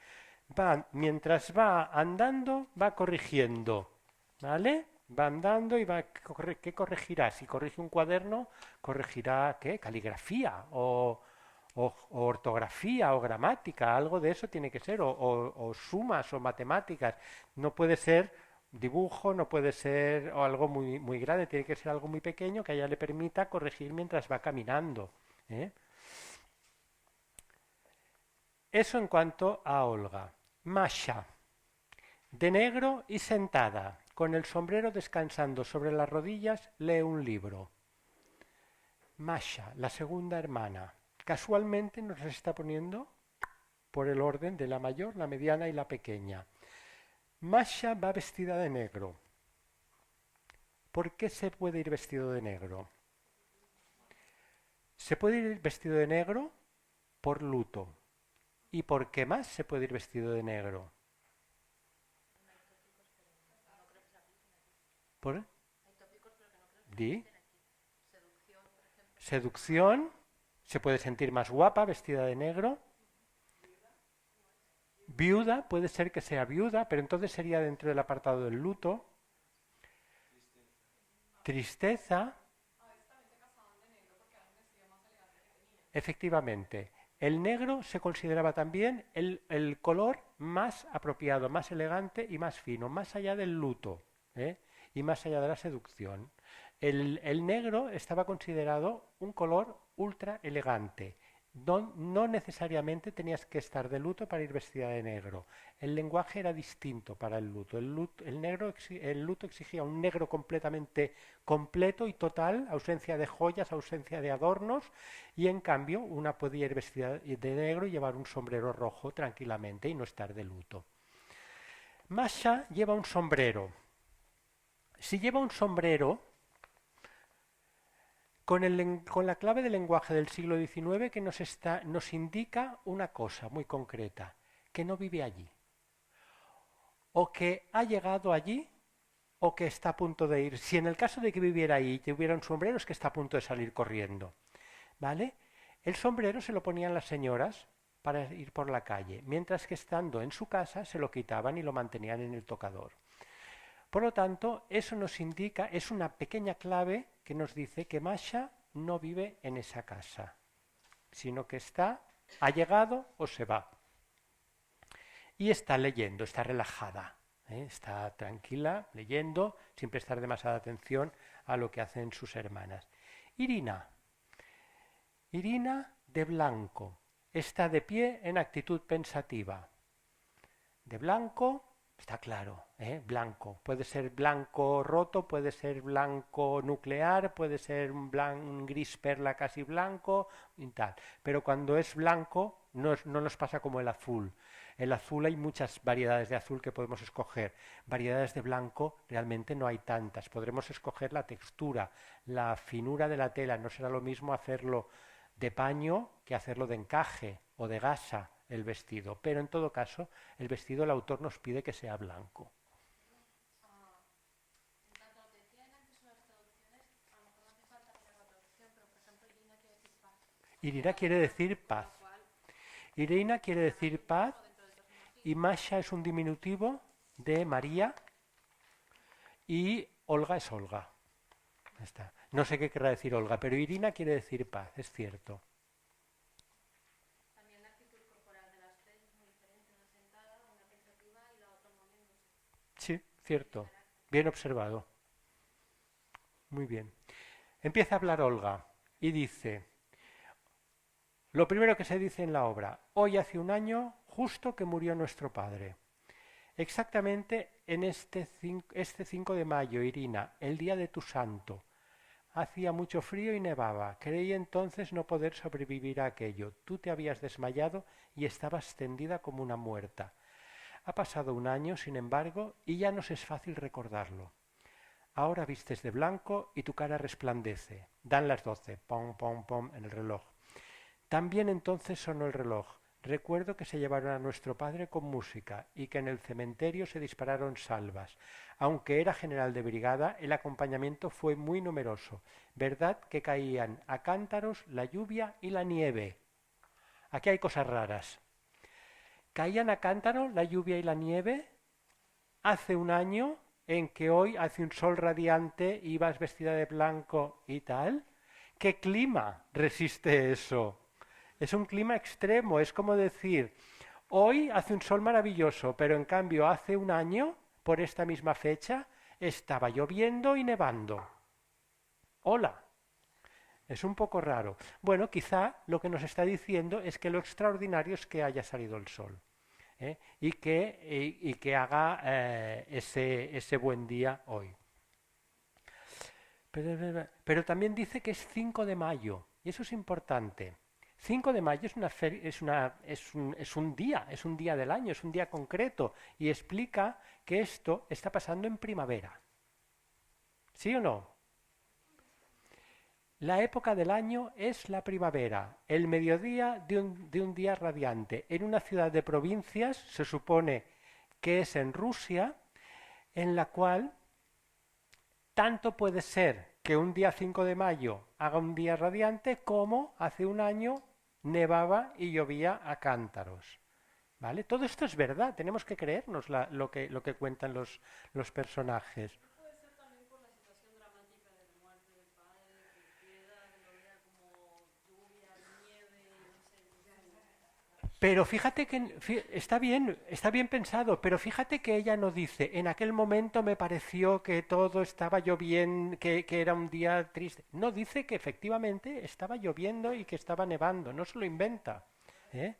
Mientras va andando, va corrigiendo, ¿vale? Va andando y ¿qué corregirá? Si corrige un cuaderno, corregirá, ¿qué? Caligrafía o ortografía o gramática, algo de eso tiene que ser, o sumas o matemáticas. No puede ser dibujo, no puede ser algo muy, muy grande, tiene que ser algo muy pequeño que a ella le permita corregir mientras va caminando. Eso en cuanto a Olga. Masha, de negro y sentada, con el sombrero descansando sobre las rodillas, lee un libro. Masha, la segunda hermana, casualmente nos está poniendo por el orden de la mayor, la mediana y la pequeña. Masha va vestida de negro. ¿Por qué se puede ir vestido de negro? Se puede ir vestido de negro por luto. ¿Y por qué más se puede ir vestido de negro? ¿Por? ¿Di? Seducción. Se puede sentir más guapa vestida de negro. Viuda, puede ser que sea viuda, pero entonces sería dentro del apartado del luto. Tristeza. Efectivamente, el negro se consideraba también el color más apropiado, más elegante y más fino, más allá del luto, y más allá de la seducción. El negro estaba considerado un color ultra elegante. No necesariamente tenías que estar de luto para ir vestida de negro. El lenguaje era distinto para el luto. El luto exigía un negro completamente completo y total, ausencia de joyas, ausencia de adornos, y en cambio una podía ir vestida de negro y llevar un sombrero rojo tranquilamente y no estar de luto. Masha lleva un sombrero. Si lleva un sombrero, con la clave del lenguaje del siglo XIX que nos indica una cosa muy concreta, que no vive allí, o que ha llegado allí, o que está a punto de ir. Si en el caso de que viviera allí y tuviera un sombrero, es que está a punto de salir corriendo. ¿Vale? El sombrero se lo ponían las señoras para ir por la calle, mientras que estando en su casa se lo quitaban y lo mantenían en el tocador. Por lo tanto, eso nos indica, es una pequeña clave que nos dice que Masha no vive en esa casa, sino que ha llegado o se va. Y está leyendo, está relajada, está tranquila, leyendo, sin prestar demasiada atención a lo que hacen sus hermanas. Irina de blanco, está de pie en actitud pensativa. De blanco, está claro, blanco. Puede ser blanco roto, puede ser blanco nuclear, puede ser un gris perla casi blanco y tal. Pero cuando es blanco no nos pasa como el azul. El azul hay muchas variedades de azul que podemos escoger. Variedades de blanco realmente no hay tantas. Podremos escoger la textura, la finura de la tela. No será lo mismo hacerlo de paño que hacerlo de encaje o de gasa el vestido, pero en todo caso el vestido el autor nos pide que sea blanco. En cuanto a lo que decían antes sobre las traducciones, a lo mejor no hace falta mirar la traducción, pero por ejemplo Irina quiere decir paz. Irina quiere decir paz. Lo cual, Irina quiere decir paz o dentro del término y Masha es un diminutivo de María y Olga es Olga. Ya está. No sé qué querrá decir Olga, pero Irina quiere decir paz, es cierto. también la actitud corporal de las tres es muy diferente, una sentada, una pensativa y la otra moviéndose. Sí, cierto. Bien observado. Muy bien. Empieza a hablar Olga y dice, lo primero que se dice en la obra, hoy hace un año justo que murió nuestro padre. Exactamente en este 5 de mayo, Irina, el día de tu santo. Hacía mucho frío y nevaba. Creí entonces no poder sobrevivir a aquello. Tú te habías desmayado y estabas tendida como una muerta. Ha pasado un año, sin embargo, y ya nos es fácil recordarlo. Ahora vistes de blanco y tu cara resplandece. Dan las 12, pom, pom, pom, en el reloj. También entonces sonó el reloj. Recuerdo que se llevaron a nuestro padre con música y que en el cementerio se dispararon salvas. Aunque era general de brigada, el acompañamiento fue muy numeroso. ¿Verdad que caían a cántaros la lluvia y la nieve? Aquí hay cosas raras. Caían a cántaro la lluvia y la nieve hace un año en que hoy hace un sol radiante y vas vestida de blanco y tal. ¿Qué clima resiste eso? Es un clima extremo, es como decir, hoy hace un sol maravilloso, pero en cambio hace un año, por esta misma fecha, estaba lloviendo y nevando. Hola, es un poco raro. Bueno, quizá lo que nos está diciendo es que lo extraordinario es que haya salido el sol. Y que haga ese buen día hoy. Pero también dice que es 5 de mayo, y eso es importante. 5 de mayo es un día del año, es un día concreto, y explica que esto está pasando en primavera. ¿Sí o no? La época del año es la primavera, el mediodía de un día radiante. En una ciudad de provincias, se supone que es en Rusia, en la cual tanto puede ser que un día 5 de mayo haga un día radiante como hace un año nevaba y llovía a cántaros. ¿Vale? Todo esto es verdad, tenemos que creernos lo que cuentan los personajes. Puede ser también por la situación dramática de la muerte del padre, que queda, lo vea como lluvia, nieve, no sé. Pero fíjate que está bien pensado, pero fíjate que ella no dice, en aquel momento me pareció que todo estaba lloviendo, que era un día triste. No, dice que efectivamente estaba lloviendo y que estaba nevando, no se lo inventa. ¿Eh?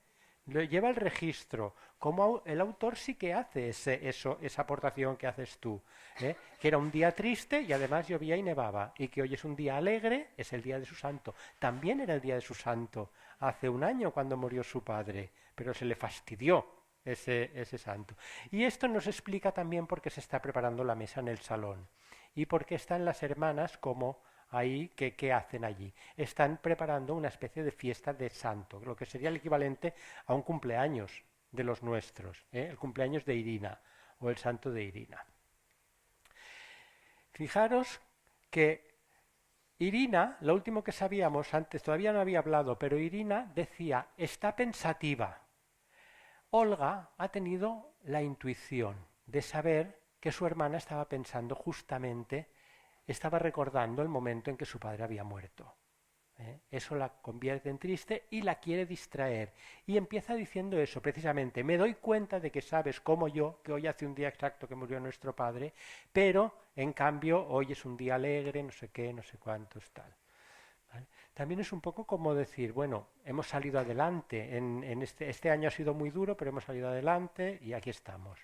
Lo lleva el registro. Como el autor sí que hace esa aportación que haces tú. ¿Eh? Que era un día triste y además llovía y nevaba. Y que hoy es un día alegre, es el día de su santo. También era el día de su santo, hace un año cuando murió su padre, pero se le fastidió ese santo. Y esto nos explica también por qué se está preparando la mesa en el salón. Y por qué están las hermanas como ahí, ¿qué hacen allí? Están preparando una especie de fiesta de santo, lo que sería el equivalente a un cumpleaños de los nuestros, ¿eh? El cumpleaños de Irina o el santo de Irina. Fijaros que Irina, lo último que sabíamos antes, todavía no había hablado, pero Irina decía, está pensativa. Olga ha tenido la intuición de saber que su hermana estaba pensando justamente, estaba recordando el momento en que su padre había muerto. Eso la convierte en triste y la quiere distraer. Y empieza diciendo eso, precisamente, me doy cuenta de que sabes como yo, que hoy hace un día exacto que murió nuestro padre, pero en cambio hoy es un día alegre, no sé qué, no sé cuántos, tal. ¿Vale? También es un poco como decir, bueno, hemos salido adelante, este año ha sido muy duro, pero hemos salido adelante y aquí estamos.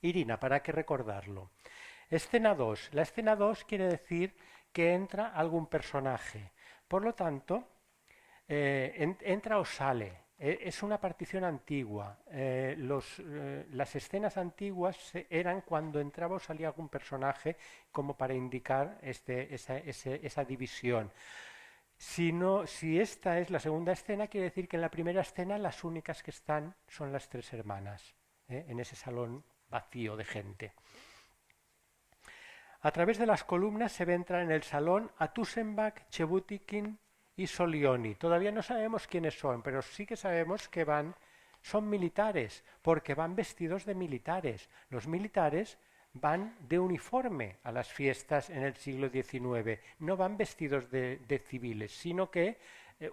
Irina, ¿para qué recordarlo? Escena 2. La escena 2 quiere decir que entra algún personaje. Por lo tanto, entra o sale. Es una partición antigua. Las escenas antiguas eran cuando entraba o salía algún personaje como para indicar esa división. Si esta es la segunda escena, quiere decir que en la primera escena las únicas que están son las tres hermanas, en ese salón vacío de gente. A través de las columnas se ve entrar en el salón a Tusenbach, Chebutikin y Solioni. Todavía no sabemos quiénes son, pero sí que sabemos que son militares, porque van vestidos de militares. Los militares van de uniforme a las fiestas en el siglo XIX, no van vestidos de civiles, sino que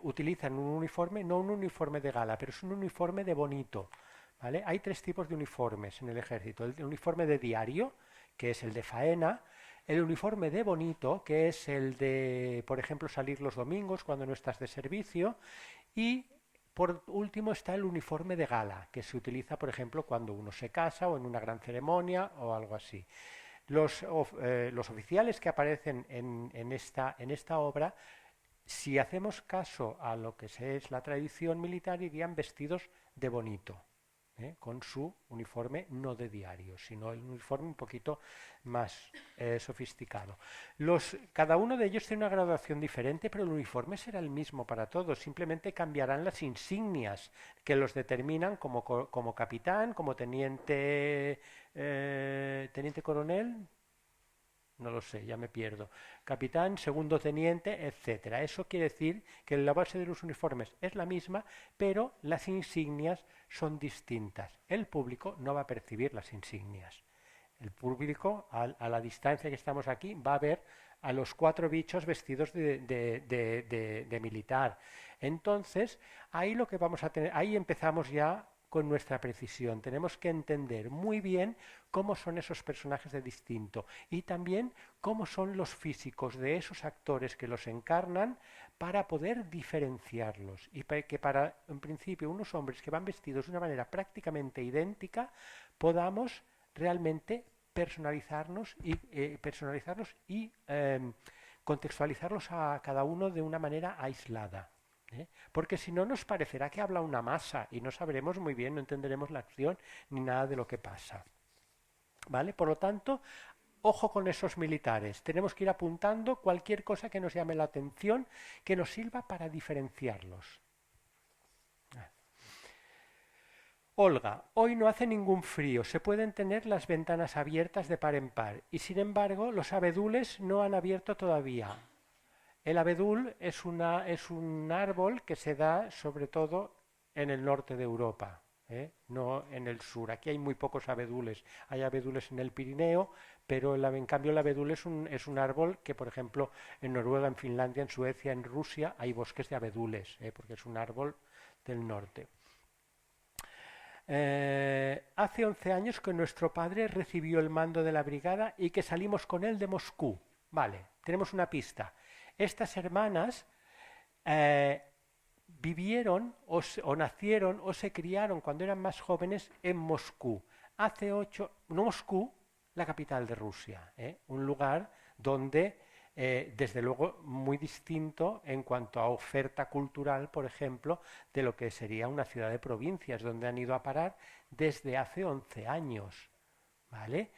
utilizan un uniforme, no un uniforme de gala, pero es un uniforme de bonito. ¿Vale? Hay tres tipos de uniformes en el ejército. El uniforme de diario, que es el de faena, el uniforme de bonito, que es el de, por ejemplo, salir los domingos cuando no estás de servicio, y por último está el uniforme de gala, que se utiliza, por ejemplo, cuando uno se casa o en una gran ceremonia o algo así. Los oficiales que aparecen en esta obra, si hacemos caso a lo que es la tradición militar, irían vestidos de bonito. Con su uniforme no de diario, sino el uniforme un poquito más sofisticado. Cada uno de ellos tiene una graduación diferente, pero el uniforme será el mismo para todos, simplemente cambiarán las insignias que los determinan como capitán, como teniente coronel, no lo sé, ya me pierdo. Capitán, segundo teniente, etcétera. Eso quiere decir que la base de los uniformes es la misma, pero las insignias son distintas. El público no va a percibir las insignias. El público, a la distancia que estamos aquí, va a ver a los cuatro bichos vestidos de militar. Entonces, ahí lo que vamos a tener, ahí empezamos ya con nuestra precisión. Tenemos que entender muy bien cómo son esos personajes de distinto y también cómo son los físicos de esos actores que los encarnan para poder diferenciarlos y para, en principio, unos hombres que van vestidos de una manera prácticamente idéntica, podamos realmente personalizarnos y contextualizarlos a cada uno de una manera aislada. Porque si no nos parecerá que habla una masa y no sabremos muy bien, no entenderemos la acción ni nada de lo que pasa. ¿Vale? Por lo tanto, ojo con esos militares. Tenemos que ir apuntando cualquier cosa que nos llame la atención, que nos sirva para diferenciarlos. Olga, hoy no hace ningún frío, se pueden tener las ventanas abiertas de par en par y sin embargo los abedules no han abierto todavía. El abedul es un árbol que se da sobre todo en el norte de Europa, no en el sur. Aquí hay muy pocos abedules. Hay abedules en el Pirineo, pero en cambio el abedul es un árbol que, por ejemplo, en Noruega, en Finlandia, en Suecia, en Rusia, hay bosques de abedules, porque es un árbol del norte. hace 11 años que nuestro padre recibió el mando de la brigada y que salimos con él de Moscú. Vale, tenemos una pista. Estas hermanas eh, vivieron o nacieron o se criaron cuando eran más jóvenes en Moscú. Hace 8, no Moscú, la capital de Rusia, un lugar donde, desde luego, muy distinto en cuanto a oferta cultural, por ejemplo, de lo que sería una ciudad de provincias, donde han ido a parar desde hace 11 años. ¿Vale?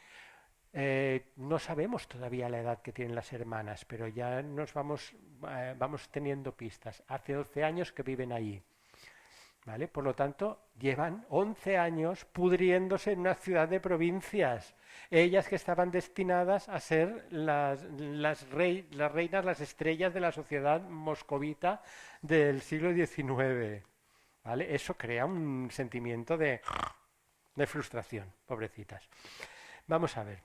No sabemos todavía la edad que tienen las hermanas, pero ya vamos teniendo pistas. Hace 11 años que viven allí. ¿Vale? Por lo tanto, llevan 11 años pudriéndose en una ciudad de provincias. Ellas que estaban destinadas a ser las reinas, las estrellas de la sociedad moscovita del siglo XIX. ¿Vale? Eso crea un sentimiento de frustración, pobrecitas. Vamos a ver.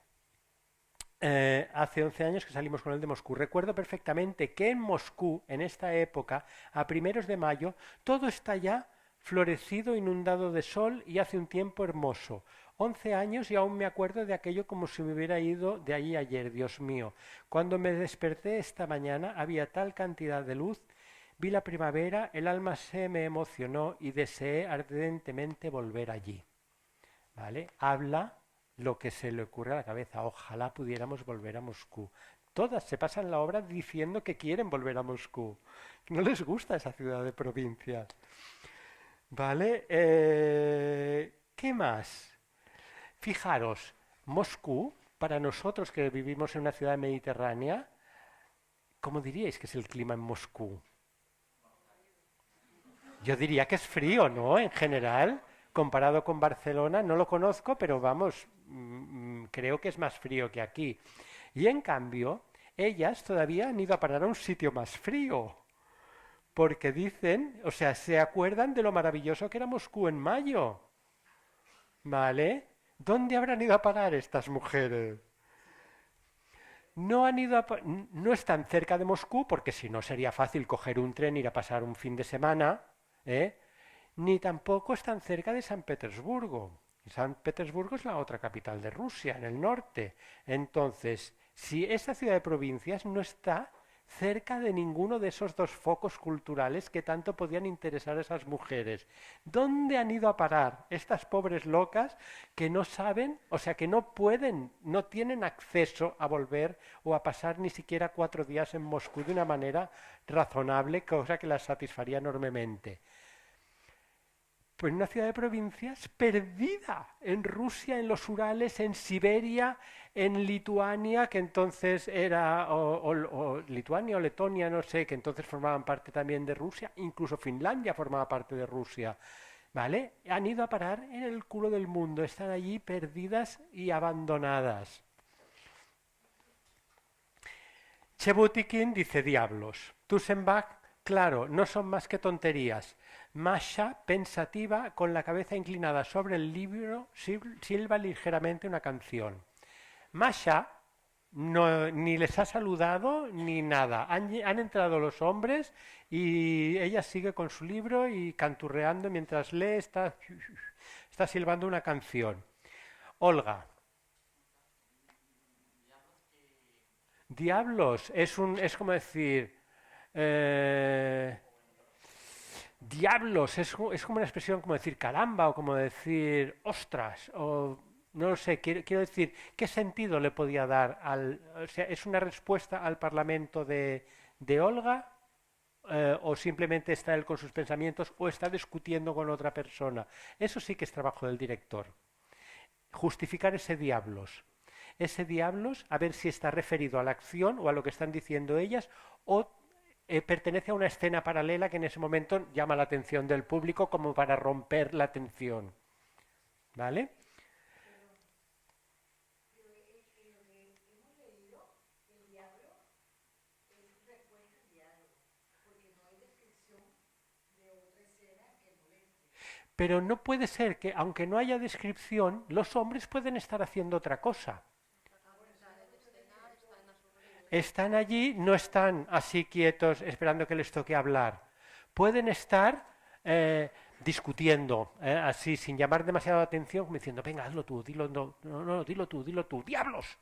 Hace 11 años que salimos con el de Moscú. Recuerdo perfectamente que en Moscú, en esta época, a primeros de mayo, todo está ya florecido, inundado de sol y hace un tiempo hermoso. 11 años y aún me acuerdo de aquello como si me hubiera ido de allí ayer, Dios mío. Cuando me desperté esta mañana había tal cantidad de luz, vi la primavera, el alma se me emocionó y deseé ardentemente volver allí. ¿Vale? Habla lo que se le ocurre a la cabeza. Ojalá pudiéramos volver a Moscú. Todas se pasan la obra diciendo que quieren volver a Moscú. No les gusta esa ciudad de provincias. ¿Vale? ¿Qué más? Fijaros, Moscú, para nosotros que vivimos en una ciudad mediterránea, ¿cómo diríais que es el clima en Moscú? Yo diría que es frío, ¿no? En general, comparado con Barcelona, no lo conozco, pero vamos, creo que es más frío que aquí. Y en cambio, ellas todavía han ido a parar a un sitio más frío, porque dicen, o sea, se acuerdan de lo maravilloso que era Moscú en mayo. ¿Vale? ¿Dónde habrán ido a parar estas mujeres? No están cerca de Moscú, porque si no sería fácil coger un tren e ir a pasar un fin de semana, ni tampoco están cerca de San Petersburgo. San Petersburgo es la otra capital de Rusia, en el norte. Entonces, si esta ciudad de provincias no está cerca de ninguno de esos dos focos culturales que tanto podían interesar a esas mujeres. ¿Dónde han ido a parar estas pobres locas que no saben, o sea, que no pueden, no tienen acceso a volver o a pasar ni siquiera 4 días en Moscú de una manera razonable, cosa que las satisfaría enormemente? Pues una ciudad de provincias perdida en Rusia, en los Urales, en Siberia, en Lituania, que entonces era, o Lituania o Letonia, no sé, que entonces formaban parte también de Rusia, incluso Finlandia formaba parte de Rusia, ¿vale? Han ido a parar en el culo del mundo, están allí perdidas y abandonadas. Chebutikin dice diablos. Tusenbach, claro, no son más que tonterías. Masha, pensativa, con la cabeza inclinada sobre el libro, silba ligeramente una canción. Masha ni les ha saludado ni nada. Han entrado los hombres y ella sigue con su libro y canturreando mientras lee, está silbando una canción. Olga. Diablos, es como decir... diablos, es como una expresión como decir caramba o como decir ostras o no lo sé, quiero decir, ¿qué sentido le podía dar o sea, es una respuesta al Parlamento de Olga o simplemente está él con sus pensamientos o está discutiendo con otra persona? Eso sí que es trabajo del director. Justificar ese diablos. Ese diablos, a ver si está referido a la acción o a lo que están diciendo ellas o pertenece a una escena paralela que en ese momento llama la atención del público como para romper la tensión. ¿Vale? Pero no puede ser que, aunque no haya descripción, los hombres pueden estar haciendo otra cosa. Están allí, no están así quietos esperando que les toque hablar. Pueden estar discutiendo, así, sin llamar demasiado la atención, como diciendo, venga, hazlo tú, dilo, no, no, no, dilo tú, diablos,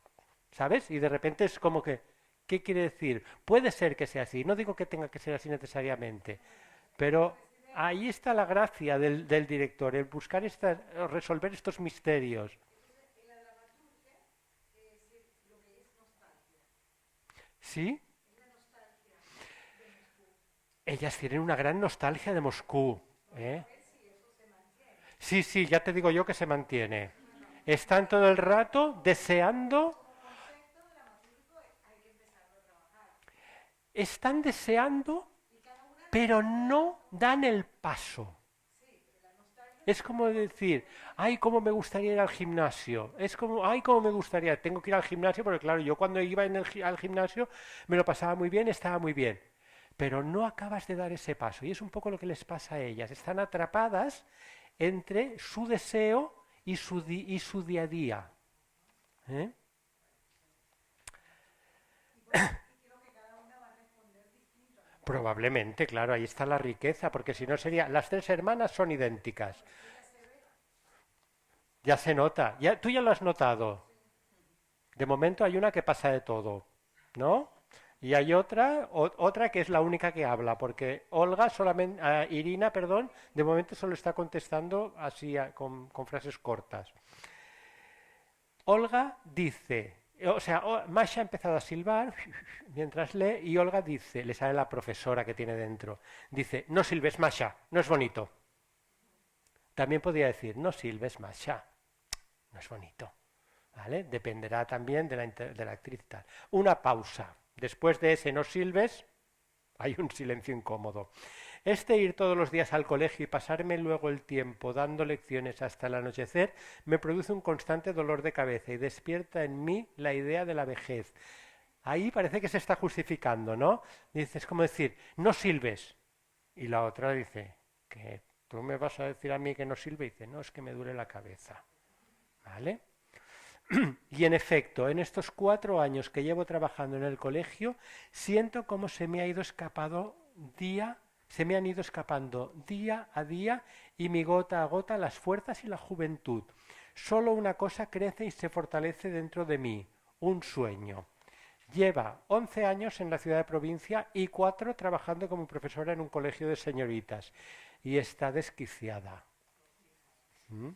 ¿sabes? Y de repente es como que, ¿qué quiere decir? Puede ser que sea así, no digo que tenga que ser así necesariamente, pero ahí está la gracia del director, el buscar resolver estos misterios. ¿Sí? Ellas tienen una gran nostalgia de Moscú, ¿eh? Sí, sí, ya te digo yo que se mantiene. Están todo el rato deseando, están deseando, pero no dan el paso. Es como decir, ay, cómo me gustaría ir al gimnasio. Es como, ay, cómo me gustaría, tengo que ir al gimnasio, porque claro, yo cuando iba al gimnasio me lo pasaba muy bien, estaba muy bien. Pero no acabas de dar ese paso. Y es un poco lo que les pasa a ellas. Están atrapadas entre su deseo y su día a día. ¿Eh? Probablemente, claro, ahí está la riqueza, porque si no sería, las tres hermanas son idénticas. Ya se nota, ya, tú ya lo has notado. De momento hay una que pasa de todo, ¿no? Y hay otra que es la única que habla, porque Olga solamente, Irina, perdón, de momento solo está contestando así con frases cortas. Olga dice, o sea, Masha ha empezado a silbar mientras lee y Olga dice, le sale la profesora que tiene dentro, dice, no silbes Masha, no es bonito. También podría decir, no silbes Masha, no es bonito. ¿Vale? Dependerá también de la actriz y tal. Una pausa. Después de ese no silbes, hay un silencio incómodo. Ir todos los días al colegio y pasarme luego el tiempo dando lecciones hasta el anochecer me produce un constante dolor de cabeza y despierta en mí la idea de la vejez. Ahí parece que se está justificando, ¿no? Dice, es como decir, no silbes. Y la otra dice, que tú me vas a decir a mí que no silbe. Y dice, no, es que me duele la cabeza. ¿Vale? Y en efecto, en estos 4 años que llevo trabajando en el colegio, siento cómo se me han ido escapando día a día y mi gota a gota las fuerzas y la juventud. Solo una cosa crece y se fortalece dentro de mí, un sueño. Lleva 11 años en la ciudad de provincia y 4 trabajando como profesora en un colegio de señoritas. Y está desquiciada. ¿Mm?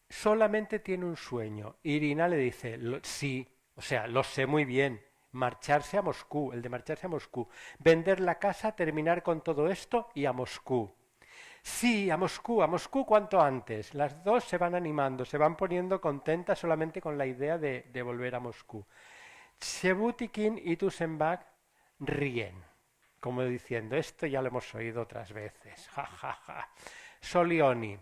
Solamente tiene un sueño. Irina le dice, sí, o sea, lo sé muy bien, marcharse a Moscú, el de marcharse a Moscú, vender la casa, terminar con todo esto y a Moscú. Sí, a Moscú cuanto antes. Las dos se van animando, se van poniendo contentas solamente con la idea de volver a Moscú. Chebutikin y Tusenbach ríen, como diciendo, esto ya lo hemos oído otras veces. Ja, ja, ja. Solioni.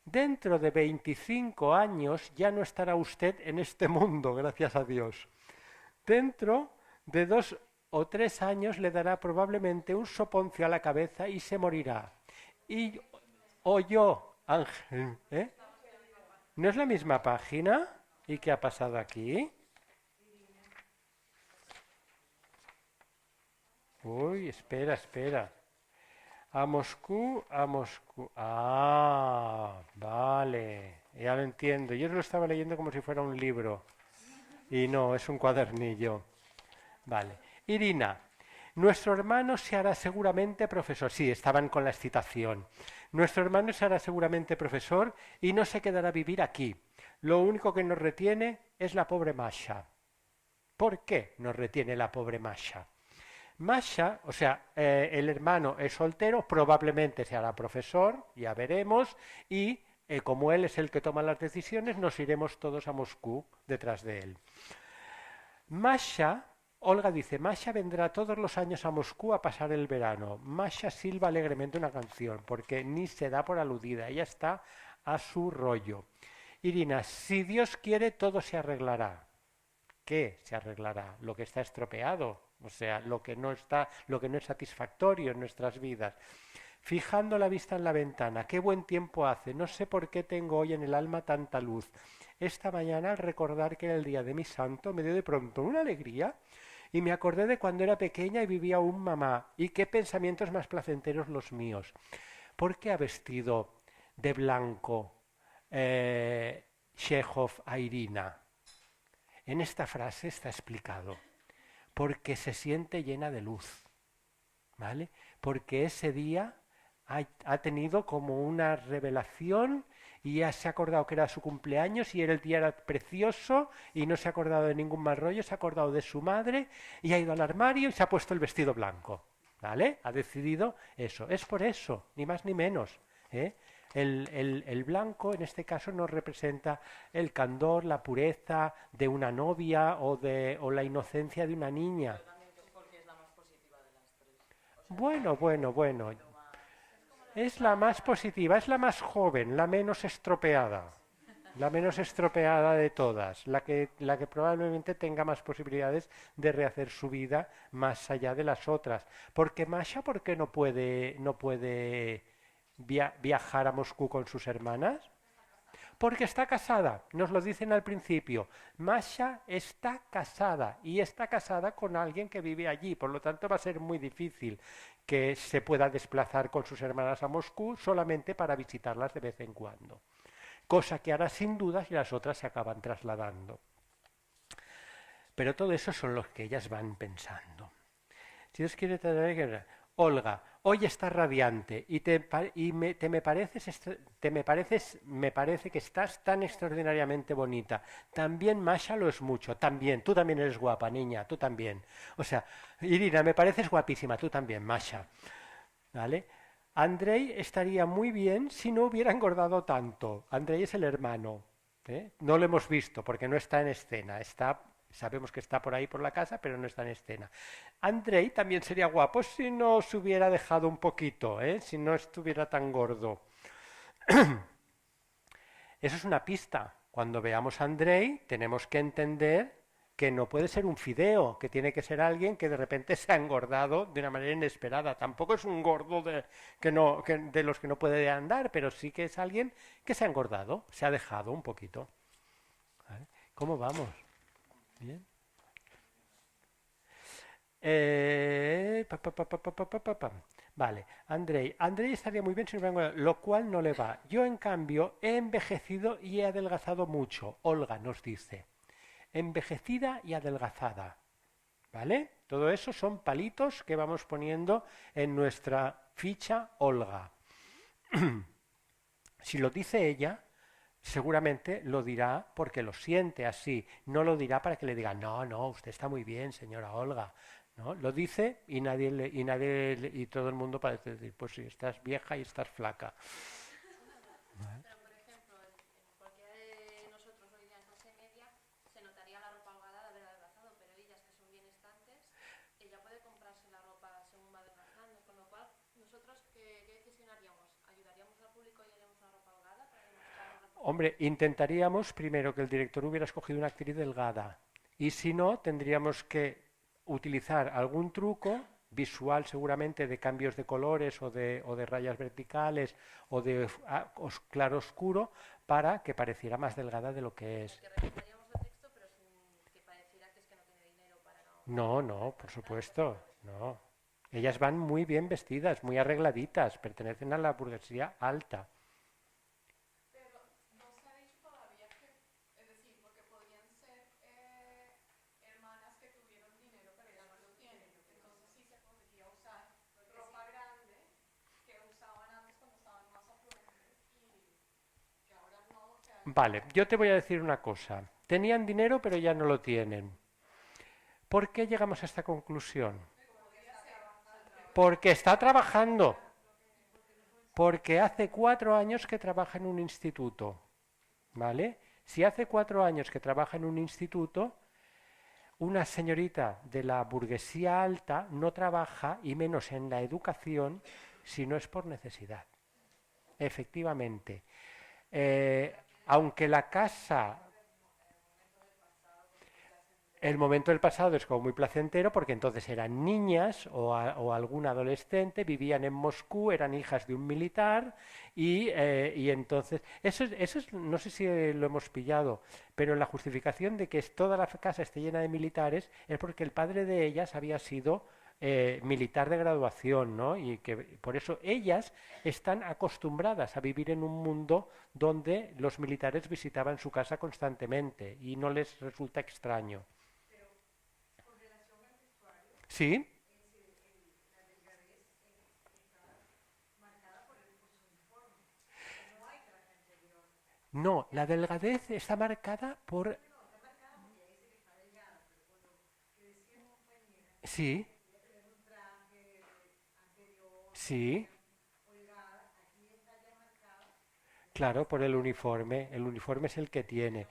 Dentro de 25 años ya no estará usted en este mundo, gracias a Dios. Dentro de 2 o 3 años le dará probablemente un soponcio a la cabeza y se morirá. O yo, Ángel, ¿eh? ¿No es la misma página? ¿Y qué ha pasado aquí? Uy, espera. A Moscú. Ah, vale, ya lo entiendo. Yo lo estaba leyendo como si fuera un libro. Y no, es un cuadernillo. Vale. Irina, nuestro hermano se hará seguramente profesor. Sí, estaban con la excitación. Nuestro hermano se hará seguramente profesor y no se quedará a vivir aquí. Lo único que nos retiene es la pobre Masha. ¿Por qué nos retiene la pobre Masha? Masha, o sea, el hermano es soltero, probablemente se hará profesor, ya veremos, y como él es el que toma las decisiones, nos iremos todos a Moscú detrás de él. Masha, Olga dice, Masha vendrá todos los años a Moscú a pasar el verano. Masha silba alegremente una canción, porque ni se da por aludida, ella está a su rollo. Irina, si Dios quiere, todo se arreglará. ¿Qué se arreglará? Lo que está estropeado, o sea, lo que no es satisfactorio en nuestras vidas. Fijando la vista en la ventana, qué buen tiempo hace, no sé por qué tengo hoy en el alma tanta luz. Esta mañana, al recordar que era el día de mi santo, me dio de pronto una alegría Y me acordé de cuando era pequeña y vivía aún mamá. Y qué pensamientos más placenteros los míos. ¿Por qué ha vestido de blanco Chekhov a Irina? En esta frase está explicado. Porque se siente llena de luz. ¿Vale? Porque ese día ha tenido como una revelación y ya se ha acordado que era su cumpleaños y el día era precioso y no se ha acordado de ningún mal rollo, se ha acordado de su madre y ha ido al armario y se ha puesto el vestido blanco. ¿Vale? Ha decidido eso. Es por eso, ni más ni menos. ¿Eh? El blanco en este caso nos representa el candor, la pureza de una novia o la inocencia de una niña. Pero también que es porque es la más positiva de las tres. O sea, Bueno, tiene bueno, bueno. un poquito más- Es la más positiva, es la más joven, la menos estropeada. La menos estropeada de todas, la que probablemente tenga más posibilidades de rehacer su vida más allá de las otras. Porque Masha, ¿por qué no puede viajar a Moscú con sus hermanas? Porque está casada, nos lo dicen al principio. Masha está casada y está casada con alguien que vive allí, por lo tanto va a ser muy difícil que se pueda desplazar con sus hermanas a Moscú solamente para visitarlas de vez en cuando. Cosa que hará sin duda si las otras se acaban trasladando. Pero todo eso son los que ellas van pensando. Si Dios quiere tener Olga, hoy estás radiante y me parece que estás tan extraordinariamente bonita. También Masha lo es mucho, también, tú también eres guapa, niña, tú también. O sea, Irina, me pareces guapísima, tú también, Masha. ¿Vale? Andrei estaría muy bien si no hubiera engordado tanto. Andrei es el hermano. ¿Eh? No lo hemos visto porque no está en escena. Sabemos que está por ahí por la casa, pero no está en escena. Andrei también sería guapo si no se hubiera dejado un poquito, ¿eh? Si no estuviera tan gordo. Eso es una pista. Cuando veamos a Andrei, tenemos que entender que no puede ser un fideo, que tiene que ser alguien que de repente se ha engordado de una manera inesperada. Tampoco es un gordo de los que no puede andar, pero sí que es alguien que se ha engordado, se ha dejado un poquito. ¿Vale? ¿Cómo vamos? Bien. Vale, Andrei estaría muy bien si no hubiera engordado, lo cual no le va. Yo, en cambio, he envejecido y he adelgazado mucho. Olga nos dice. Envejecida y adelgazada. ¿Vale? Todo eso son palitos que vamos poniendo en nuestra ficha Olga. Si lo dice ella, seguramente lo dirá porque lo siente así. No lo dirá para que le digan, no, no, usted está muy bien, señora Olga. ¿No? Lo dice y y todo el mundo parece decir, pues sí, estás vieja y estás flaca. ¿Vale? Pero, por ejemplo, en cualquiera de nosotros hoy día en clase media se notaría la ropa holgada de haber adelgazado, pero ellas que son bienestantes, ella puede comprarse la ropa según va adelgazando, con lo cual, nosotros, ¿qué decisión haríamos? ¿Ayudaríamos al público y haríamos una ropa holgada para demostrar la Hombre, intentaríamos primero que el director hubiera escogido una actriz delgada y si no, tendríamos que utilizar algún truco visual seguramente de cambios de colores o de rayas verticales o de claro oscuro para que pareciera más delgada de lo que es. que revisaríamos el texto, pero sin que pareciera que es que no tiene dinero para no... No, no, por supuesto, no. Ellas van muy bien vestidas, muy arregladitas, pertenecen a la burguesía alta. Pero no se ha dicho todavía que, es decir, porque podrían ser hermanas que tuvieron dinero pero ya no lo tienen. Entonces sí se podría usar ropa grande que usaban antes cuando estaban más afluentes y que ahora no, o sea, Vale, yo te voy a decir una cosa. Tenían dinero pero ya no lo tienen. ¿Por qué llegamos a esta conclusión? Porque está trabajando. Porque hace 4 años que trabaja en un instituto. ¿Vale? Si hace 4 años que trabaja en un instituto, una señorita de la burguesía alta no trabaja, y menos en la educación, si no es por necesidad. Efectivamente. Aunque la casa El momento del pasado es como muy placentero porque entonces eran niñas o algún adolescente, vivían en Moscú, eran hijas de un militar y entonces, no sé si lo hemos pillado, pero la justificación de que toda la casa esté llena de militares es porque el padre de ellas había sido militar de graduación, ¿no? Y que por eso ellas están acostumbradas a vivir en un mundo donde los militares visitaban su casa constantemente y no les resulta extraño. Sí, no, la delgadez está marcada por... Sí, sí, claro, por el uniforme. El uniforme es el que tiene.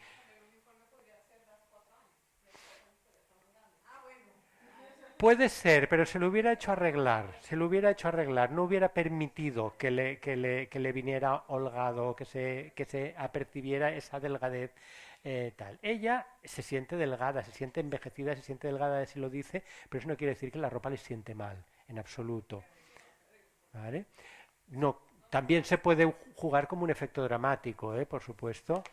Puede ser, pero se lo hubiera hecho arreglar, se lo hubiera hecho arreglar, no hubiera permitido que le viniera holgado, que se apercibiera esa delgadez tal. Ella se siente delgada, se siente envejecida, se siente delgada si lo dice, pero eso no quiere decir que la ropa le siente mal, en absoluto. ¿Vale? No, también se puede jugar como un efecto dramático, por supuesto,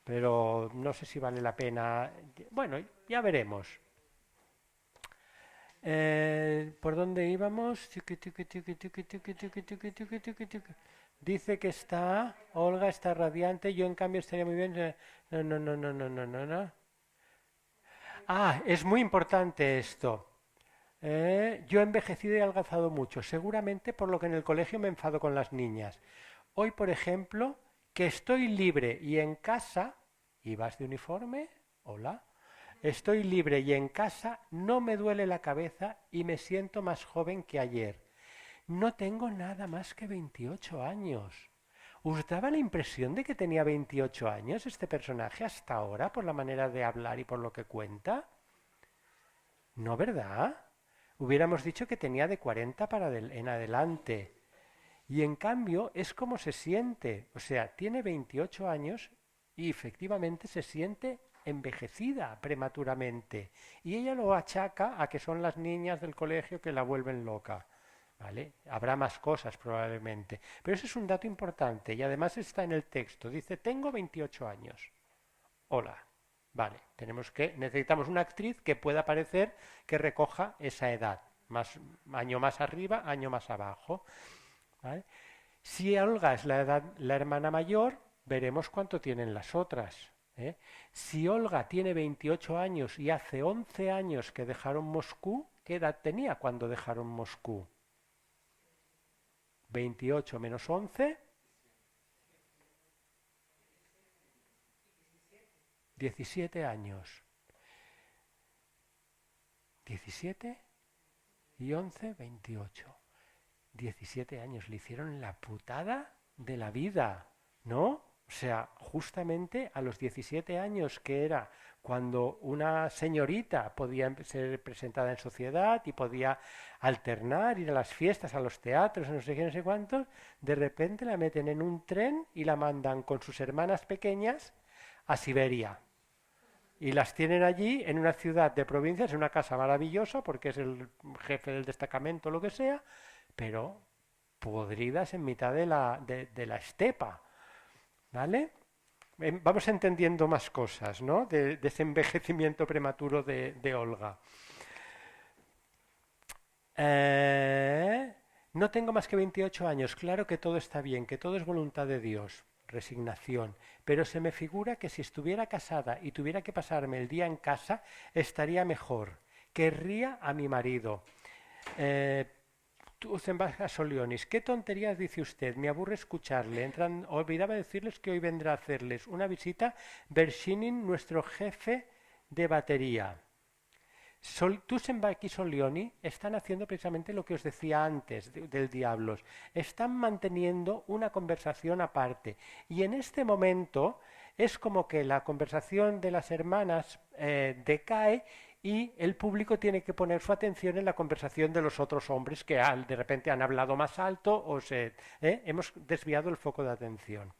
pero no sé si vale la pena. Bueno, ya veremos. ¿Por dónde íbamos? Dice que Olga está radiante, yo en cambio estaría muy bien. No, no, no, no, no, no, no, no. Ah, es muy importante esto. Yo he envejecido y adelgazado mucho, seguramente por lo que en el colegio me enfado con las niñas. Hoy, por ejemplo, que estoy libre y en casa, ¿y vas de uniforme? Hola. Estoy libre y en casa, no me duele la cabeza y me siento más joven que ayer. No tengo nada más que 28 años. ¿Os daba la impresión de que tenía 28 años este personaje hasta ahora por la manera de hablar y por lo que cuenta? ¿No, verdad? Hubiéramos dicho que tenía de 40 en adelante. Y en cambio es como se siente. O sea, tiene 28 años y efectivamente se siente envejecida prematuramente. Y ella lo achaca a que son las niñas del colegio que la vuelven loca. ¿Vale? Habrá más cosas probablemente. Pero ese es un dato importante y además está en el texto. Dice, tengo 28 años. Hola. Vale, necesitamos una actriz que pueda parecer que recoja esa edad. Año más arriba, año más abajo. ¿Vale? Si Olga es la hermana mayor, veremos cuánto tienen las otras. Si Olga tiene 28 años y hace 11 años que dejaron Moscú, ¿qué edad tenía cuando dejaron Moscú? 28 menos 11, 17 años. 17 y 11, 28. 17 años, le hicieron la putada de la vida, ¿no? O sea, justamente a los 17 años, que era cuando una señorita podía ser presentada en sociedad y podía alternar, ir a las fiestas, a los teatros, no sé qué, no sé cuántos, de repente la meten en un tren y la mandan con sus hermanas pequeñas a Siberia. Y las tienen allí en una ciudad de provincias, en una casa maravillosa, porque es el jefe del destacamento o lo que sea, pero podridas en mitad de la estepa. ¿Vale? Vamos entendiendo más cosas, ¿no? De ese envejecimiento prematuro de Olga. No tengo más que 28 años, claro que todo está bien, que todo es voluntad de Dios, resignación, pero se me figura que si estuviera casada y tuviera que pasarme el día en casa, estaría mejor. Querría a mi marido. Solionis, ¿qué tonterías dice usted? Me aburre escucharle. Olvidaba decirles que hoy vendrá a hacerles una visita Bershinin, nuestro jefe de batería. Tusenbach y Solioni están haciendo precisamente lo que os decía antes del Diablos. Están manteniendo una conversación aparte. Y en este momento es como que la conversación de las hermanas decae y el público tiene que poner su atención en la conversación de los otros hombres que de repente han hablado más alto o hemos desviado el foco de atención.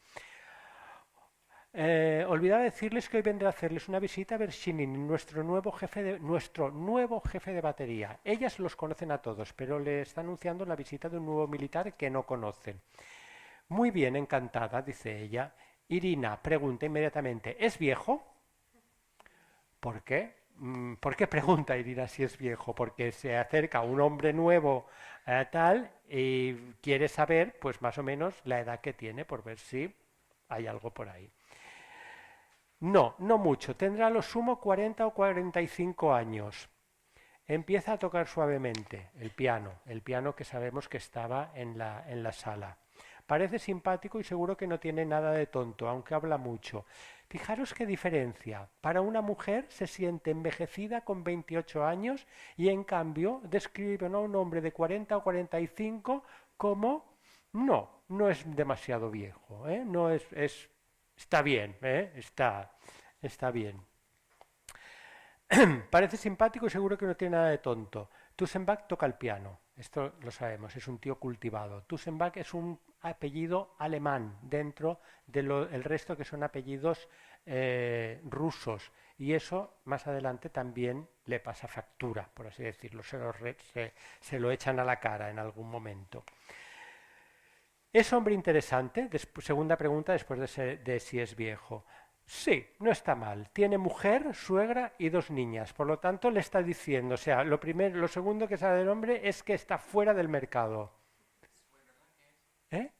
Olvidaba decirles que hoy vendré a hacerles una visita a Bershinin, nuestro nuevo jefe de batería. Ellas los conocen a todos, pero le está anunciando la visita de un nuevo militar que no conocen. Muy bien, encantada, dice ella. Irina pregunta inmediatamente, ¿es viejo? ¿Por qué? ¿Por qué pregunta Irina si es viejo? Porque se acerca un hombre nuevo tal y quiere saber pues más o menos la edad que tiene por ver si hay algo por ahí. No, no mucho. Tendrá a lo sumo 40 o 45 años. Empieza a tocar suavemente el piano que sabemos que estaba en la sala. Parece simpático y seguro que no tiene nada de tonto, aunque habla mucho. Fijaros qué diferencia. Para una mujer se siente envejecida con 28 años y en cambio describen a un hombre de 40 o 45 como no es demasiado viejo, ¿eh? No está bien, ¿eh? Está bien. Parece simpático y seguro que no tiene nada de tonto. Tussenbach toca el piano, esto lo sabemos, es un tío cultivado. Tussenbach es un apellido alemán dentro del resto que son apellidos rusos y eso más adelante también le pasa factura, por así decirlo, se lo echan a la cara en algún momento. ¿Es hombre interesante? Segunda pregunta después de si es viejo. Sí, no está mal. Tiene mujer, suegra y 2 niñas. Por lo tanto, le está diciendo, o sea, lo segundo que sabe del hombre es que está fuera del mercado. ¿Eh?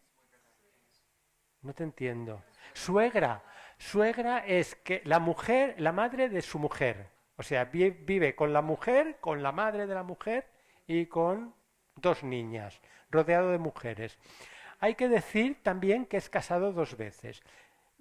No te entiendo. Suegra. Suegra es que la mujer, la madre de su mujer. O sea, vive con la mujer, con la madre de la mujer y con 2 niñas, rodeado de mujeres. Hay que decir también que es casado 2 veces.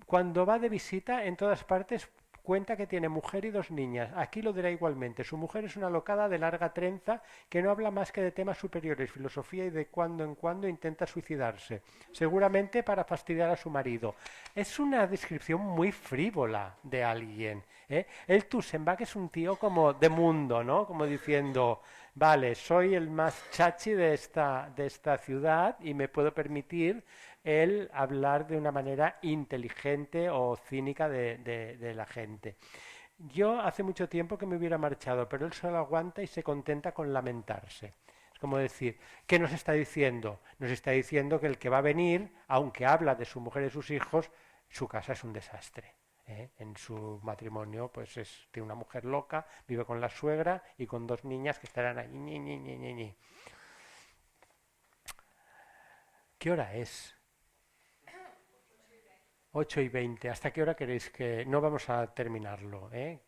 Cuando va de visita, en todas partes cuenta que tiene mujer y 2 niñas. Aquí lo dirá igualmente. Su mujer es una locada de larga trenza que no habla más que de temas superiores, filosofía y de cuando en cuando intenta suicidarse. Seguramente para fastidiar a su marido. Es una descripción muy frívola de alguien, ¿eh? El Tussenbach es un tío como de mundo, ¿no? Como diciendo, vale, soy el más chachi de esta ciudad y me puedo permitir el hablar de una manera inteligente o cínica de la gente. Yo hace mucho tiempo que me hubiera marchado, pero él solo aguanta y se contenta con lamentarse. Es como decir, ¿qué nos está diciendo? Nos está diciendo que el que va a venir, aunque habla de su mujer y sus hijos, su casa es un desastre. En su matrimonio pues tiene una mujer loca, vive con la suegra y con 2 niñas que estarán ahí. Ñi. ¿Qué hora es? 8:20. ¿Hasta qué hora queréis que...? No vamos a terminarlo, ¿eh?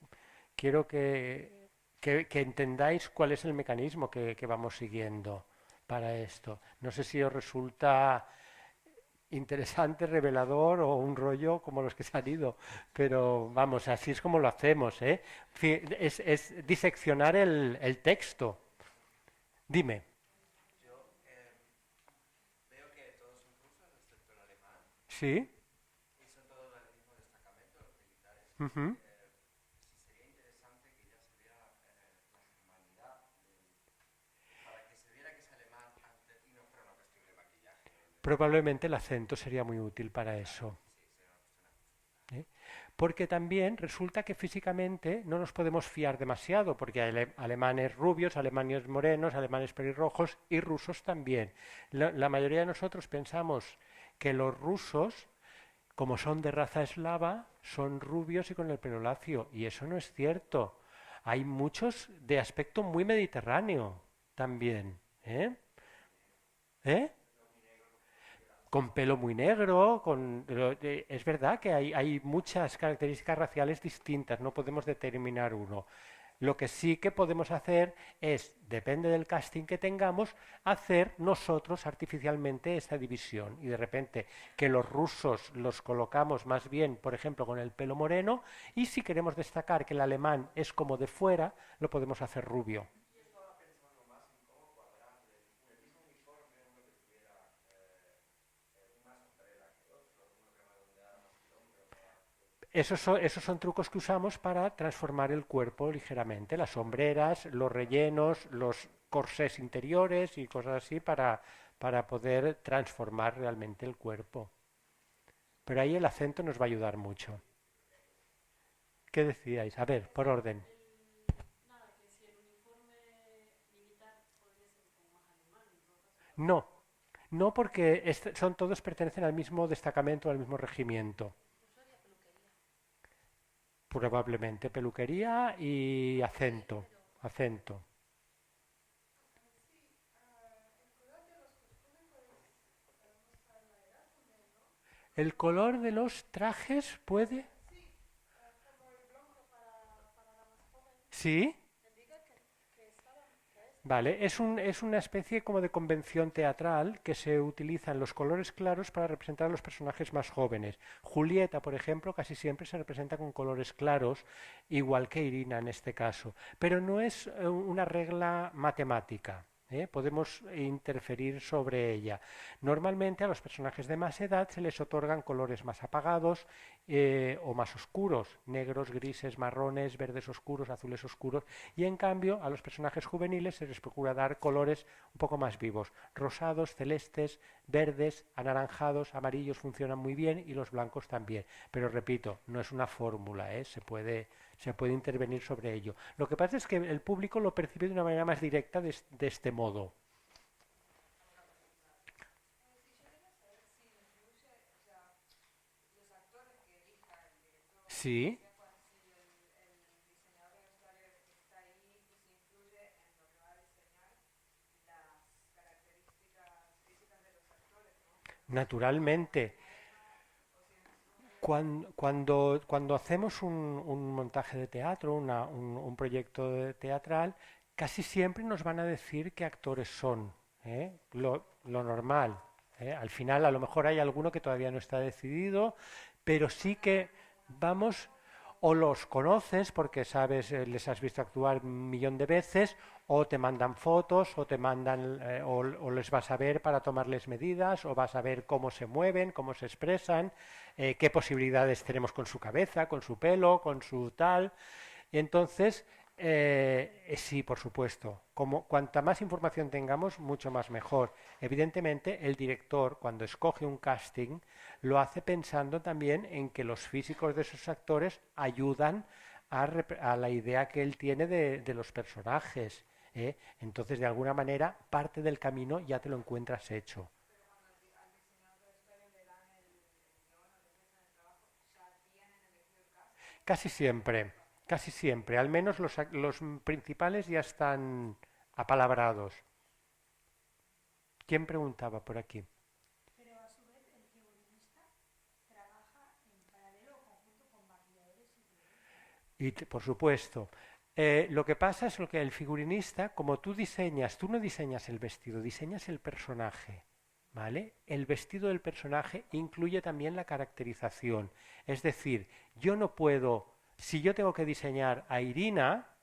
Quiero que entendáis cuál es el mecanismo que vamos siguiendo para esto. No sé si os resulta interesante, revelador o un rollo como los que se han ido, pero vamos, así es como lo hacemos, ¿eh? Es diseccionar el texto. Dime. Yo veo que todos son rusos, excepto el alemán, Sí. y son todos del mismo destacamento, los militares. Ujú. Sí sería interesante que ya se viera la germanidad, para que se viera que es alemán antes y no fuera una cuestión de maquillaje. Probablemente el acento sería muy útil para eso. Sí, sería una cuestión acústica. ¿Eh? Porque también resulta que físicamente no nos podemos fiar demasiado, porque hay alemanes rubios, alemanes morenos, alemanes pelirrojos y rusos también. La mayoría de nosotros pensamos que los rusos, como son de raza eslava, son rubios y con el pelo lacio, y eso no es cierto. Hay muchos de aspecto muy mediterráneo también. ¿Eh? ¿Eh? Con pelo muy negro, es verdad que hay muchas características raciales distintas, no podemos determinar uno. Lo que sí que podemos hacer es, depende del casting que tengamos, hacer nosotros artificialmente esa división. Y de repente que los rusos los colocamos más bien, por ejemplo, con el pelo moreno, y si queremos destacar que el alemán es como de fuera, lo podemos hacer rubio. Esos son trucos que usamos para transformar el cuerpo ligeramente, las sombreras, los rellenos, los corsés interiores y cosas así para poder transformar realmente el cuerpo. pero ahí el acento nos va a ayudar mucho. ¿Qué decíais? A ver, por orden. No, no porque son todos pertenecen al mismo destacamento, al mismo regimiento. Probablemente peluquería y acento, acento. El color de los trajes puede... ¿Sí? Vale, es una especie como de convención teatral que se utilizan los colores claros para representar a los personajes más jóvenes. Julieta, por ejemplo, casi siempre se representa con colores claros, igual que Irina en este caso, pero no es una regla matemática. Podemos interferir sobre ella. Normalmente a los personajes de más edad se les otorgan colores más apagados o más oscuros, negros, grises, marrones, verdes oscuros, azules oscuros, y en cambio a los personajes juveniles se les procura dar colores un poco más vivos, rosados, celestes, verdes, anaranjados, amarillos funcionan muy bien y los blancos también. Pero repito, no es una fórmula, se puede intervenir sobre ello. Lo que pasa es que el público lo percibe de una manera más directa de este modo. Sí, naturalmente. Cuando hacemos un montaje de teatro, un proyecto teatral, casi siempre nos van a decir qué actores son, ¿eh? Lo normal. Al final, a lo mejor hay alguno que todavía no está decidido, pero sí que vamos, o los conoces porque sabes, les has visto actuar un millón de veces, o te mandan fotos, o te mandan, o les vas a ver para tomarles medidas, o vas a ver cómo se mueven, cómo se expresan, qué posibilidades tenemos con su cabeza, con su pelo, con su tal. Y entonces, sí, por supuesto, como cuanta más información tengamos, mucho más mejor. Evidentemente, el director, cuando escoge un casting, lo hace pensando también en que los físicos de esos actores ayudan a la idea que él tiene de los personajes. Entonces, de alguna manera, parte del camino ya te lo encuentras hecho. Casi siempre, casi siempre. Al menos los principales ya están apalabrados. ¿Quién preguntaba por aquí? Por supuesto. Lo que pasa es lo que el figurinista, como tú no diseñas el vestido, diseñas el personaje. ¿Vale? El vestido del personaje incluye también la caracterización. Es decir, yo no puedo, si yo tengo que diseñar a Irina,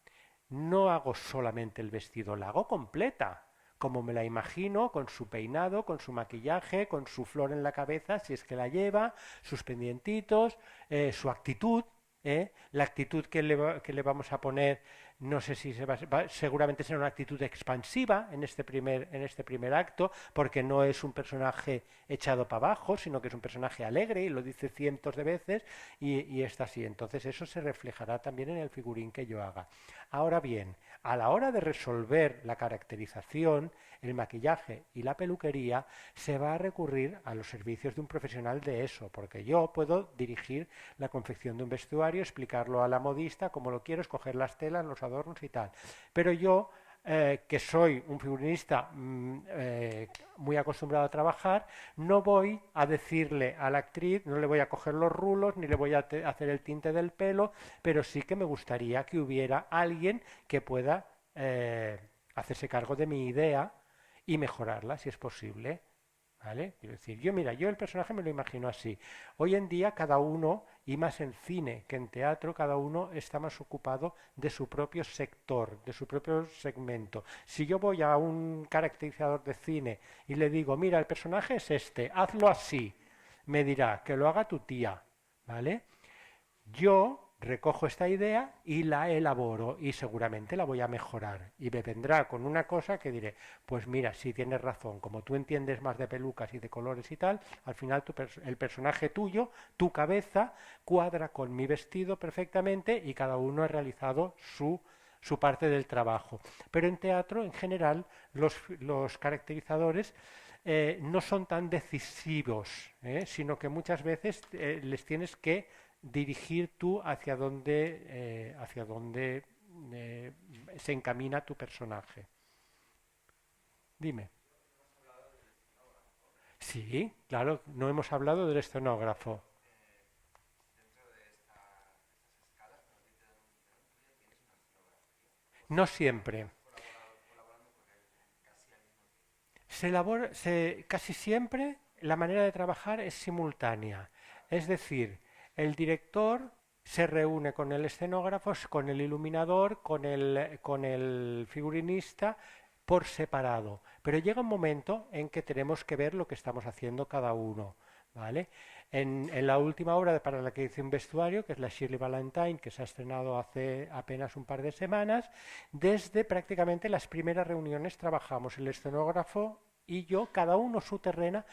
no hago solamente el vestido, la hago completa, como me la imagino, con su peinado, con su maquillaje, con su flor en la cabeza, si es que la lleva, sus pendientitos, su actitud, la actitud que le vamos a poner, no sé si seguramente será una actitud expansiva en este primer acto, porque no es un personaje echado para abajo, sino que es un personaje alegre y lo dice cientos de veces y está así. Entonces eso se reflejará también en el figurín que yo haga. Ahora bien, a la hora de resolver la caracterización, el maquillaje y la peluquería, se va a recurrir a los servicios de un profesional de eso, porque yo puedo dirigir la confección de un vestuario, explicarlo a la modista como lo quiero, escoger las telas, los adornos y tal. Pero yo, que soy un figurinista muy acostumbrado a trabajar, no voy a decirle a la actriz, no le voy a coger los rulos, ni le voy a hacer el tinte del pelo, pero sí que me gustaría que hubiera alguien que pueda hacerse cargo de mi idea y mejorarla si es posible. ¿Vale? Quiero decir, yo el personaje me lo imagino así. Hoy en día cada uno, y más en cine que en teatro, cada uno está más ocupado de su propio sector, de su propio segmento. Si yo voy a un caracterizador de cine y le digo, mira, el personaje es este, hazlo así, me dirá, que lo haga tu tía, ¿vale? Yo recojo esta idea y la elaboro y seguramente la voy a mejorar y me vendrá con una cosa que diré, pues mira, si tienes razón, como tú entiendes más de pelucas y de colores y tal, al final el personaje tuyo, tu cabeza, cuadra con mi vestido perfectamente y cada uno ha realizado su parte del trabajo. Pero en teatro, en general, los caracterizadores no son tan decisivos, sino que muchas veces les tienes que dirigir tú hacia dónde se encamina tu personaje. Dime. Sí, claro, no hemos hablado del escenógrafo. No siempre. Casi siempre la manera de trabajar es simultánea. Es decir, el director se reúne con el escenógrafo, con el iluminador, con el figurinista por separado. Pero llega un momento en que tenemos que ver lo que estamos haciendo cada uno. ¿Vale? En la última obra para la que hice un vestuario, que es la Shirley Valentine, que se ha estrenado hace apenas un par de semanas, desde prácticamente las primeras reuniones trabajamos el escenógrafo y yo, cada uno su terreno,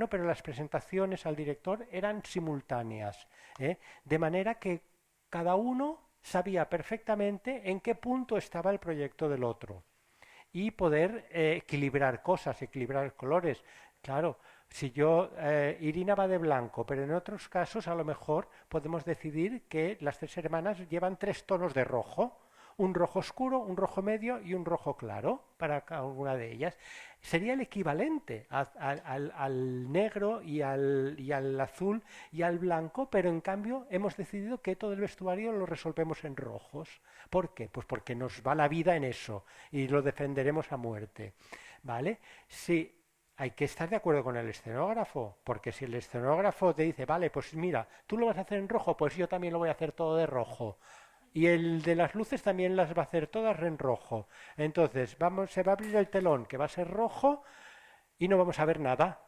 pero las presentaciones al director eran simultáneas, de manera que cada uno sabía perfectamente en qué punto estaba el proyecto del otro y poder equilibrar cosas, equilibrar colores. Claro, si Irina va de blanco, pero en otros casos a lo mejor podemos decidir que las tres hermanas llevan tres tonos de rojo, un rojo oscuro, un rojo medio y un rojo claro para cada una de ellas. Sería el equivalente al negro y al azul y al blanco, pero en cambio hemos decidido que todo el vestuario lo resolvemos en rojos. ¿Por qué? Pues porque nos va la vida en eso y lo defenderemos a muerte. ¿Vale? Sí. Hay que estar de acuerdo con el escenógrafo, porque si el escenógrafo te dice, vale, pues mira, tú lo vas a hacer en rojo, pues yo también lo voy a hacer todo de rojo. Y el de las luces también las va a hacer todas en rojo. Entonces, se va a abrir el telón, que va a ser rojo, y no vamos a ver nada.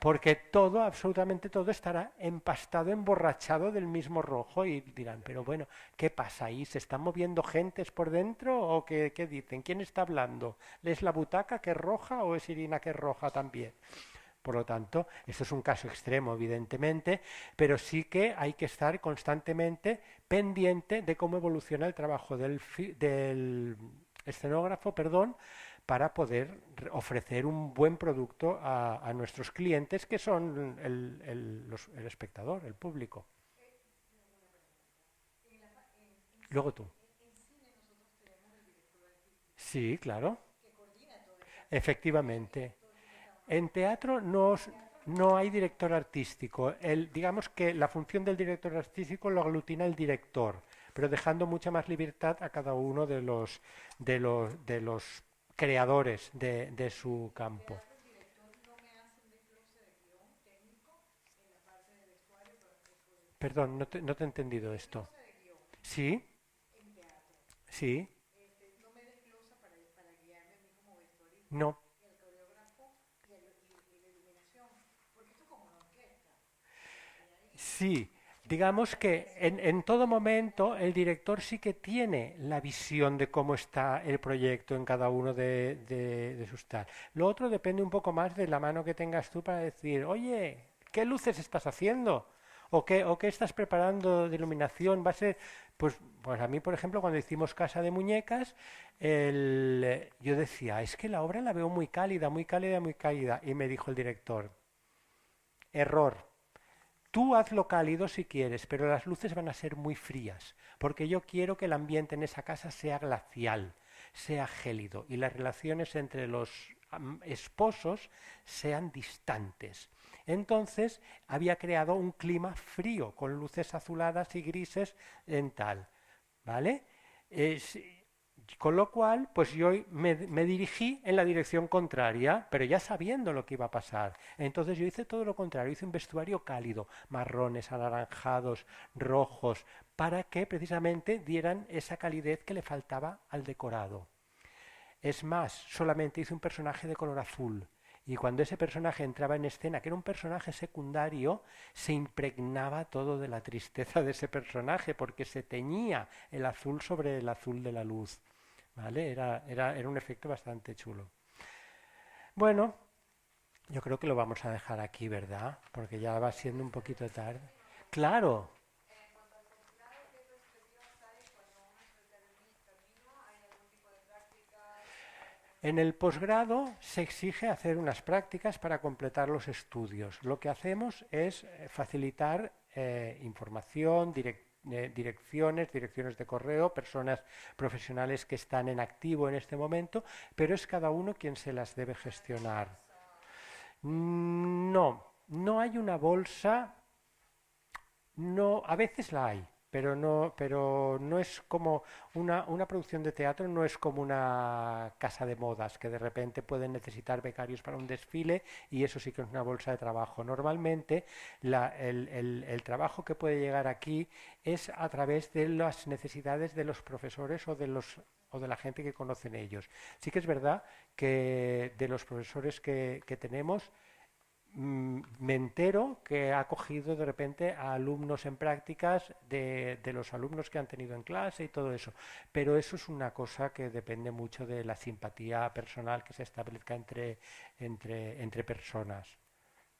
Porque todo, absolutamente todo, estará empastado, emborrachado del mismo rojo. Y dirán, pero bueno, ¿qué pasa ahí? ¿Se están moviendo gentes por dentro? ¿O qué dicen? ¿Quién está hablando? ¿Es la butaca que es roja o es Irina que es roja también? Por lo tanto, esto es un caso extremo, evidentemente, pero sí que hay que estar constantemente pendiente de cómo evoluciona el trabajo del escenógrafo, para poder ofrecer un buen producto a nuestros clientes, que son el espectador, el público. Luego tú. Sí, claro. Efectivamente. En teatro no hay director artístico. Digamos que la función del director artístico lo aglutina el director, pero dejando mucha más libertad a cada uno de los creadores de su campo. Perdón, no te he entendido esto. ¿Sí? ¿Sí? No. Sí, digamos que en todo momento el director sí que tiene la visión de cómo está el proyecto en cada uno de sus tal. Lo otro depende un poco más de la mano que tengas tú para decir, oye, ¿qué luces estás haciendo? ¿O qué estás preparando de iluminación? Va a ser, pues a mí, por ejemplo, cuando hicimos Casa de Muñecas, yo decía, es que la obra la veo muy cálida, muy cálida, muy cálida. Y me dijo el director, error. Tú hazlo cálido si quieres, pero las luces van a ser muy frías, porque yo quiero que el ambiente en esa casa sea glacial, sea gélido y las relaciones entre los esposos sean distantes. Entonces había creado un clima frío, con luces azuladas y grises en tal, ¿vale? Con lo cual, pues yo me dirigí en la dirección contraria, pero ya sabiendo lo que iba a pasar. Entonces yo hice todo lo contrario, hice un vestuario cálido, marrones, anaranjados, rojos, para que precisamente dieran esa calidez que le faltaba al decorado. Es más, solamente hice un personaje de color azul Y cuando ese personaje entraba en escena, que era un personaje secundario, se impregnaba todo de la tristeza de ese personaje, porque se teñía el azul sobre el azul de la luz. ¿Vale? Era un efecto bastante chulo. Bueno, yo creo que lo vamos a dejar aquí, ¿verdad? Porque ya va siendo un poquito tarde. Claro. En el posgrado se exige hacer unas prácticas para completar los estudios. Lo que hacemos es facilitar información, direcciones de correo, personas profesionales que están en activo en este momento, pero es cada uno quien se las debe gestionar. No, no hay una bolsa. No, a veces la hay, pero no es como una producción de teatro, no es como una casa de modas que de repente pueden necesitar becarios para un desfile y eso sí que es una bolsa de trabajo. Normalmente el trabajo que puede llegar aquí es a través de las necesidades de los profesores o de la gente que conocen ellos. Sí que es verdad que de los profesores que tenemos, me entero que ha cogido de repente a alumnos en prácticas de los alumnos que han tenido en clase y todo eso. Pero eso es una cosa que depende mucho de la simpatía personal que se establezca entre personas.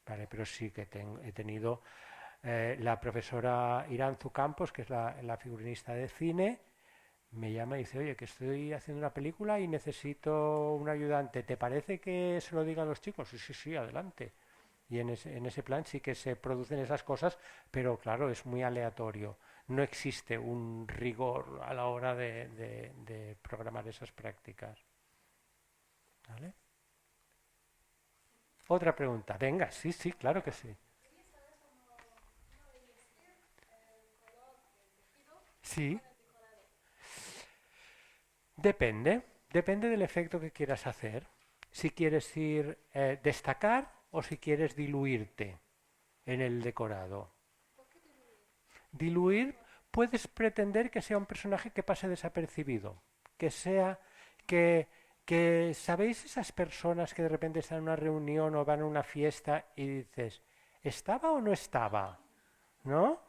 ¿Vale? Pero sí que he tenido la profesora Iranzu Campos, que es la figurinista de cine, me llama y dice, oye, que estoy haciendo una película y necesito un ayudante. ¿Te parece que se lo digan los chicos? Sí, sí, sí, adelante. Y en ese plan sí que se producen esas cosas, pero claro, es muy aleatorio. No existe un rigor a la hora de programar esas prácticas. ¿Vale? Otra pregunta. Venga, sí, sí, claro que sí. Sí, depende del efecto que quieras hacer. Si quieres ir destacar o si quieres diluirte en el decorado. Diluir, puedes pretender que sea un personaje que pase desapercibido, que sea que sabéis esas personas que de repente están en una reunión o van a una fiesta y dices, ¿estaba o no estaba? ¿No?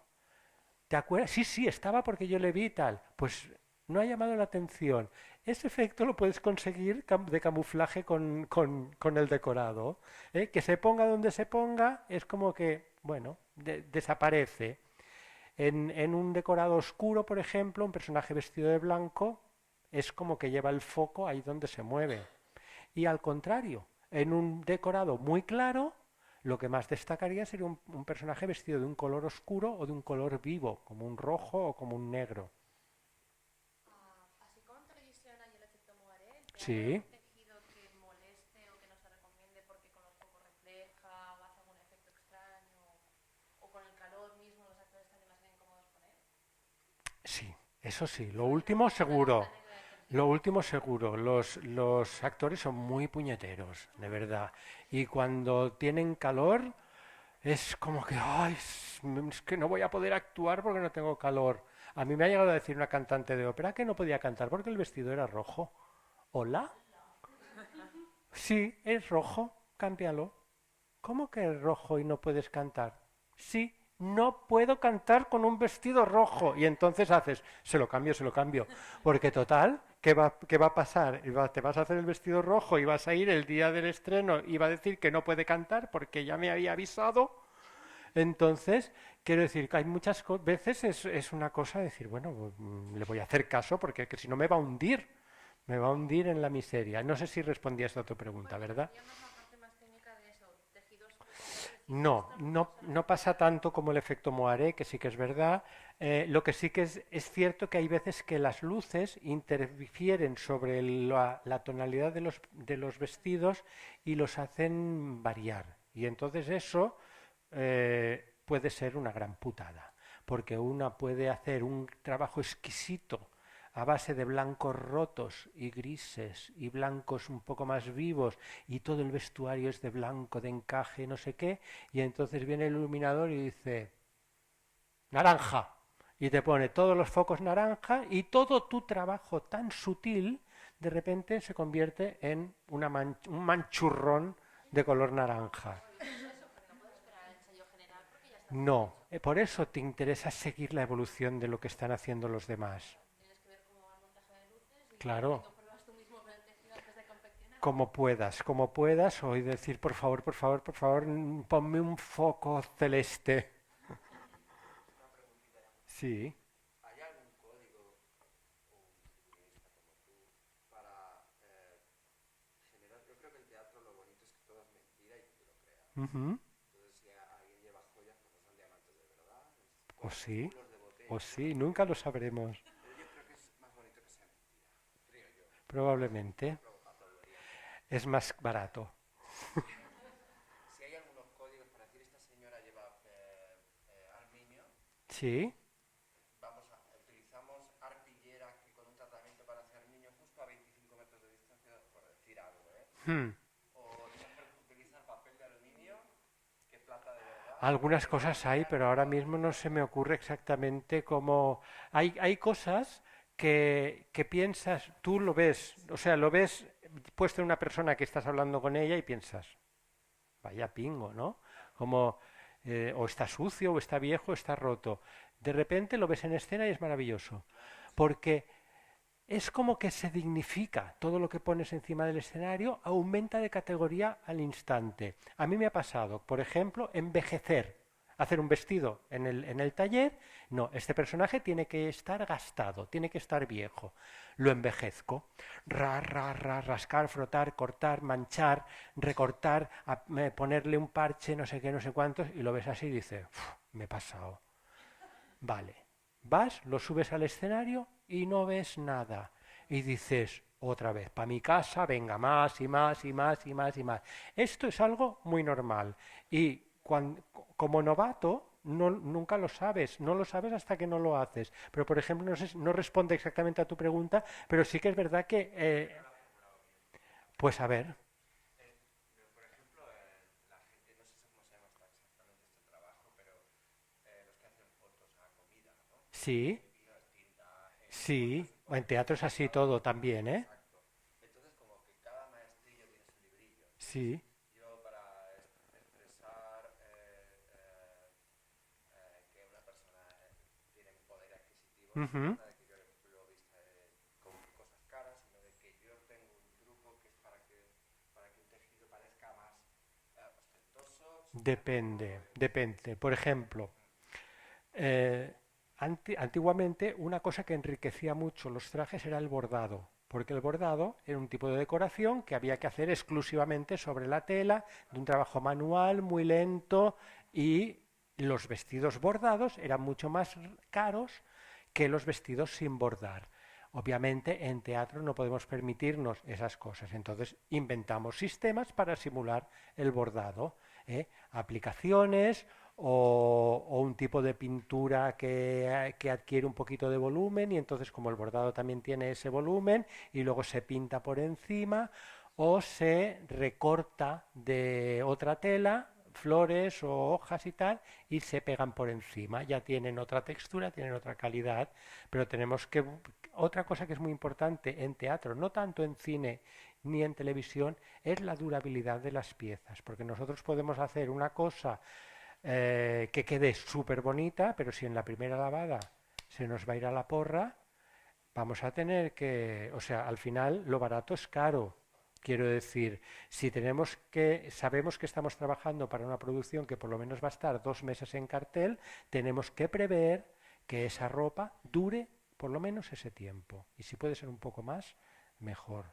¿Te acuerdas? Sí, sí, estaba porque yo le vi y tal. Pues no ha llamado la atención. Ese efecto lo puedes conseguir de camuflaje con el decorado. ¿Eh? Que se ponga donde se ponga, es como que, bueno, desaparece. En un decorado oscuro, por ejemplo, un personaje vestido de blanco es como que lleva el foco ahí donde se mueve. Y al contrario, en un decorado muy claro, lo que más destacaría sería un personaje vestido de un color oscuro o de un color vivo, como un rojo o como un negro. Así como en televisión hay el efecto Moiré, el teatro Sí, es un tejido que moleste o que no se recomiende porque con los focos refleja o hace algún efecto extraño o con el calor mismo los actores también más incómodos con él. sí, eso sí, lo último seguro. Lo último seguro, los actores son muy puñeteros, de verdad. Y cuando tienen calor, es como que, ay, es que no voy a poder actuar porque no tengo calor. A mí me ha llegado a decir una cantante de ópera que no podía cantar porque el vestido era rojo. ¿Hola? Sí, es rojo, cámbialo. ¿Cómo que es rojo y no puedes cantar? Sí, no puedo cantar con un vestido rojo. Y entonces haces, se lo cambio, se lo cambio. Porque total, qué va a pasar? Te vas a hacer el vestido rojo y vas a ir el día del estreno y va a decir que no puede cantar porque ya me había avisado. Entonces, quiero decir que hay muchas veces es una cosa de decir, bueno, pues, le voy a hacer caso porque que si no me va a hundir, me va a hundir en la miseria. No sé si respondí a esta otra pregunta, Bueno, ¿verdad? sería más la parte más técnica de eso, tejidos que podrías decir que No, extras no, son no pasa tanto como el efecto Moiré, que sí que es verdad. Lo que sí que es cierto que hay veces que las luces interfieren sobre la tonalidad de los vestidos y los hacen variar. Y entonces eso puede ser una gran putada, porque una puede hacer un trabajo exquisito a base de blancos rotos y grises y blancos un poco más vivos y todo el vestuario es de blanco, de encaje, no sé qué, y entonces viene el iluminador y dice naranja y te pone todos los focos naranja y todo tu trabajo tan sutil de repente se convierte en un manchurrón de color naranja. No, por eso te interesa seguir la evolución de lo que están haciendo los demás. Claro, como puedas, o decir, por favor, por favor, por favor, ponme un foco celeste. Sí. ¿Hay algún código o un figurista como tú para generar? Yo creo que el teatro lo bonito es que todo es mentira y que tú lo creas. Ujú. Entonces, si alguien lleva joyas, pues no son diamantes de verdad, O sí, culos de o botella. sí, nunca lo sabremos. Pero yo creo que es más bonito que sea mentira, creo yo. Probablemente Aplaudiría. es más barato. Si hay algunos códigos para decir esta señora lleva armiño, Sí. utilizamos arpillera que con un tratamiento para hacer armiño justo a 25 metros de distancia, por decir algo, ¿eh? Hmm. O utilizan papel de aluminio, que es plata de verdad. Algunas cosas hay, pero ahora mismo no se me ocurre exactamente cómo. Hay cosas que piensas, tú lo ves, o sea, lo ves puesto en una persona que estás hablando con ella y piensas, vaya pingo, ¿no? Como, o está sucio, o está viejo, o está roto. De repente lo ves en escena y es maravilloso. Porque es como que se dignifica todo lo que pones encima del escenario, aumenta de categoría al instante. A mí me ha pasado, por ejemplo, envejecer. Hacer un vestido en el taller, no, este personaje tiene que estar gastado, tiene que estar viejo. Lo envejezco. Rascar, frotar, cortar, manchar, recortar, ponerle un parche, no sé qué, no sé cuántos, y lo ves así y dices, me he pasado. Vale, vas, lo subes al escenario y no ves nada. Y dices, otra vez, para mi casa, venga, más y más y más y más y más. Esto es algo muy normal. Y como novato, nunca lo sabes, no lo sabes hasta que no lo haces. Pero, por ejemplo, no, sé, no responde exactamente a tu pregunta, pero sí que es verdad que, pues a ver, Por ejemplo, la gente, no sé cómo se llama exactamente este trabajo, pero los que hacen fotos a comida, ¿no? sí, Vino, tinta, sí, fotos en teatro es así todo también, ¿eh? exacto. Entonces, como que cada maestrillo tiene su librillo. Sí. Yo, para expresar que una persona tiene un poder adquisitivo, no se Ujú. trata de que yo lo vista con cosas caras, sino de que yo tengo un truco que es para que un tejido parezca más ostentoso, Depende, simpático. depende. Por ejemplo, eh, antiguamente una cosa que enriquecía mucho los trajes era el bordado, porque el bordado era un tipo de decoración que había que hacer exclusivamente sobre la tela, de un trabajo manual muy lento, y los vestidos bordados eran mucho más caros que los vestidos sin bordar. Obviamente en teatro no podemos permitirnos esas cosas, entonces inventamos sistemas para simular el bordado, aplicaciones o un tipo de pintura que adquiere un poquito de volumen y entonces como el bordado también tiene ese volumen y luego se pinta por encima o se recorta de otra tela flores o hojas y tal y se pegan por encima. Ya tienen otra textura, tienen otra calidad, pero tenemos que... Otra cosa que es muy importante en teatro, no tanto en cine ni en televisión, es la durabilidad de las piezas, porque nosotros podemos hacer una cosa que quede súper bonita, pero si en la primera lavada se nos va a ir a la porra, vamos a tener que, o sea, al final lo barato es caro. Quiero decir, si sabemos que estamos trabajando para una producción que por lo menos va a estar 2 meses en cartel, tenemos que prever que esa ropa dure por lo menos ese tiempo. Y si puede ser un poco más, mejor.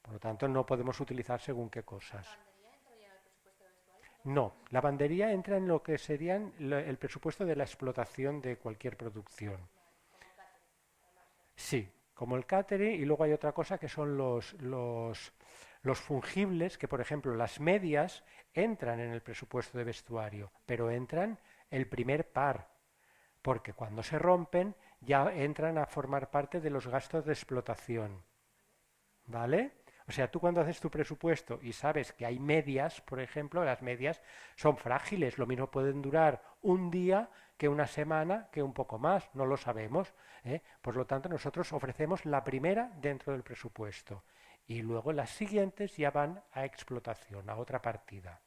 Por lo tanto, no podemos utilizar según qué cosas. No, la lavandería entra en lo que serían el presupuesto de la explotación de cualquier producción. Sí, como el catering y luego hay otra cosa que son los fungibles, que por ejemplo las medias entran en el presupuesto de vestuario, pero entran el primer par, porque cuando se rompen ya entran a formar parte de los gastos de explotación. ¿Vale? O sea, tú cuando haces tu presupuesto y sabes que hay medias, por ejemplo, las medias son frágiles, lo mismo pueden durar un día que una semana, que un poco más, no lo sabemos, ¿eh? Por lo tanto, nosotros ofrecemos la primera dentro del presupuesto y luego las siguientes ya van a explotación, a otra partida.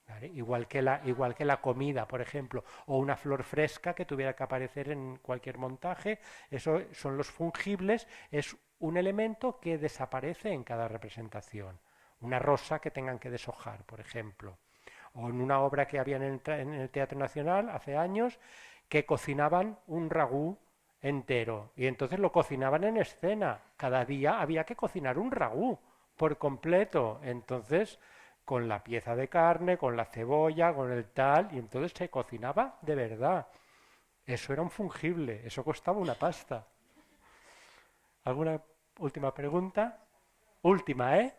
¿Vale? Igual que la comida, por ejemplo, o una flor fresca que tuviera que aparecer en cualquier montaje, eso son los fungibles, es un elemento que desaparece en cada representación. Una rosa que tengan que deshojar, por ejemplo. O en una obra que había en el Teatro Nacional hace años, que cocinaban un ragú entero y entonces lo cocinaban en escena. Cada día había que cocinar un ragú por completo. Entonces, con la pieza de carne, con la cebolla, con el tal, y entonces se cocinaba de verdad. Eso era un fungible, eso costaba una pasta. ¿Alguna última pregunta? Última, ¿eh?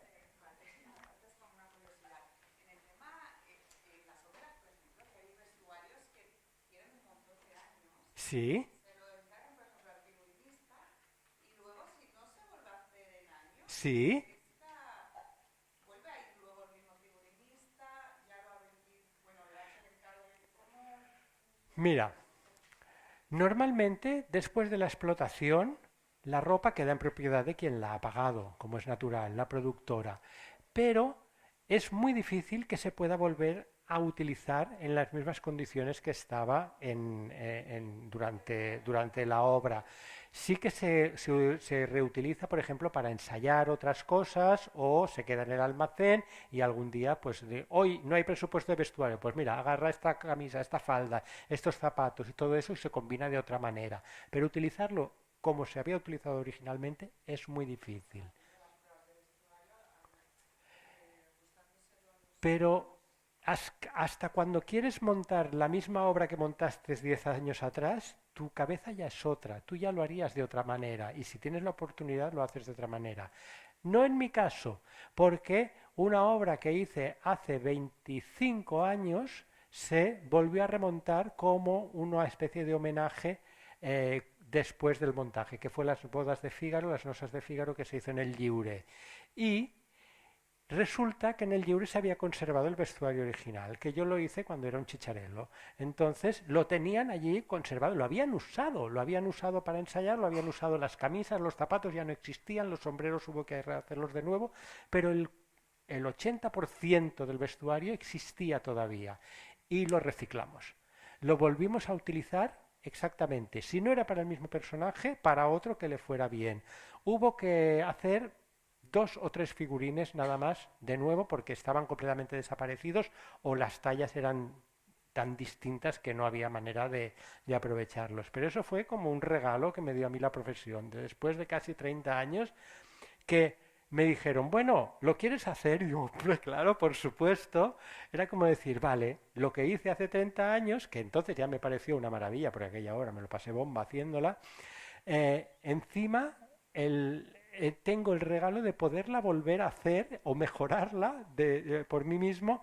Sí. Sí. Mira, normalmente después de la explotación, la ropa queda en propiedad de quien la ha pagado, como es natural, la productora. Pero es muy difícil que se pueda volver a utilizar en las mismas condiciones que estaba durante la obra. Sí que se reutiliza, por ejemplo, para ensayar otras cosas o se queda en el almacén y algún día, pues, hoy no hay presupuesto de vestuario, pues mira, agarra esta camisa, esta falda, estos zapatos y todo eso y se combina de otra manera. Pero utilizarlo como se había utilizado originalmente es muy difícil. Pero hasta cuando quieres montar la misma obra que montaste 10 años atrás, tu cabeza ya es otra, tú ya lo harías de otra manera y si tienes la oportunidad lo haces de otra manera. No en mi caso, porque una obra que hice hace 25 años se volvió a remontar como una especie de homenaje después del montaje, que fue las bodas de Fígaro, las nosas de Fígaro que se hizo en el Lliure. Y resulta que en el Lliure se había conservado el vestuario original, que yo lo hice cuando era un chicharelo. Entonces lo tenían allí conservado, lo habían usado para ensayar, lo habían usado las camisas, los zapatos ya no existían, los sombreros hubo que hacerlos de nuevo, pero el 80% del vestuario existía todavía y lo reciclamos. Lo volvimos a utilizar exactamente, si no era para el mismo personaje, para otro que le fuera bien. Hubo que hacer 2 o 3 figurines nada más, de nuevo, porque estaban completamente desaparecidos o las tallas eran tan distintas que no había manera de aprovecharlos. Pero eso fue como un regalo que me dio a mí la profesión. Después de casi 30 años que me dijeron, bueno, ¿lo quieres hacer? Y yo, pues claro, por supuesto. Era como decir, vale, lo que hice hace 30 años, que entonces ya me pareció una maravilla, porque aquella hora me lo pasé bomba haciéndola, encima tengo el regalo de poderla volver a hacer o mejorarla por mí mismo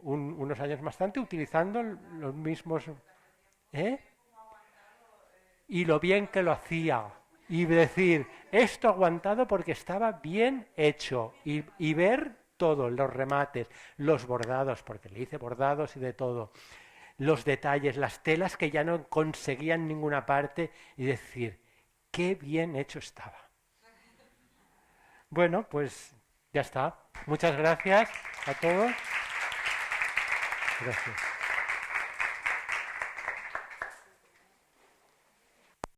unos años más tarde utilizando los mismos... ¿eh? Y lo bien que lo hacía. Y decir, esto aguantado porque estaba bien hecho. Y ver todo, los remates, los bordados, porque le hice bordados y de todo. Los detalles, las telas que ya no conseguían ninguna parte y decir, qué bien hecho estaba. Bueno, pues ya está. Muchas gracias a todos. Gracias.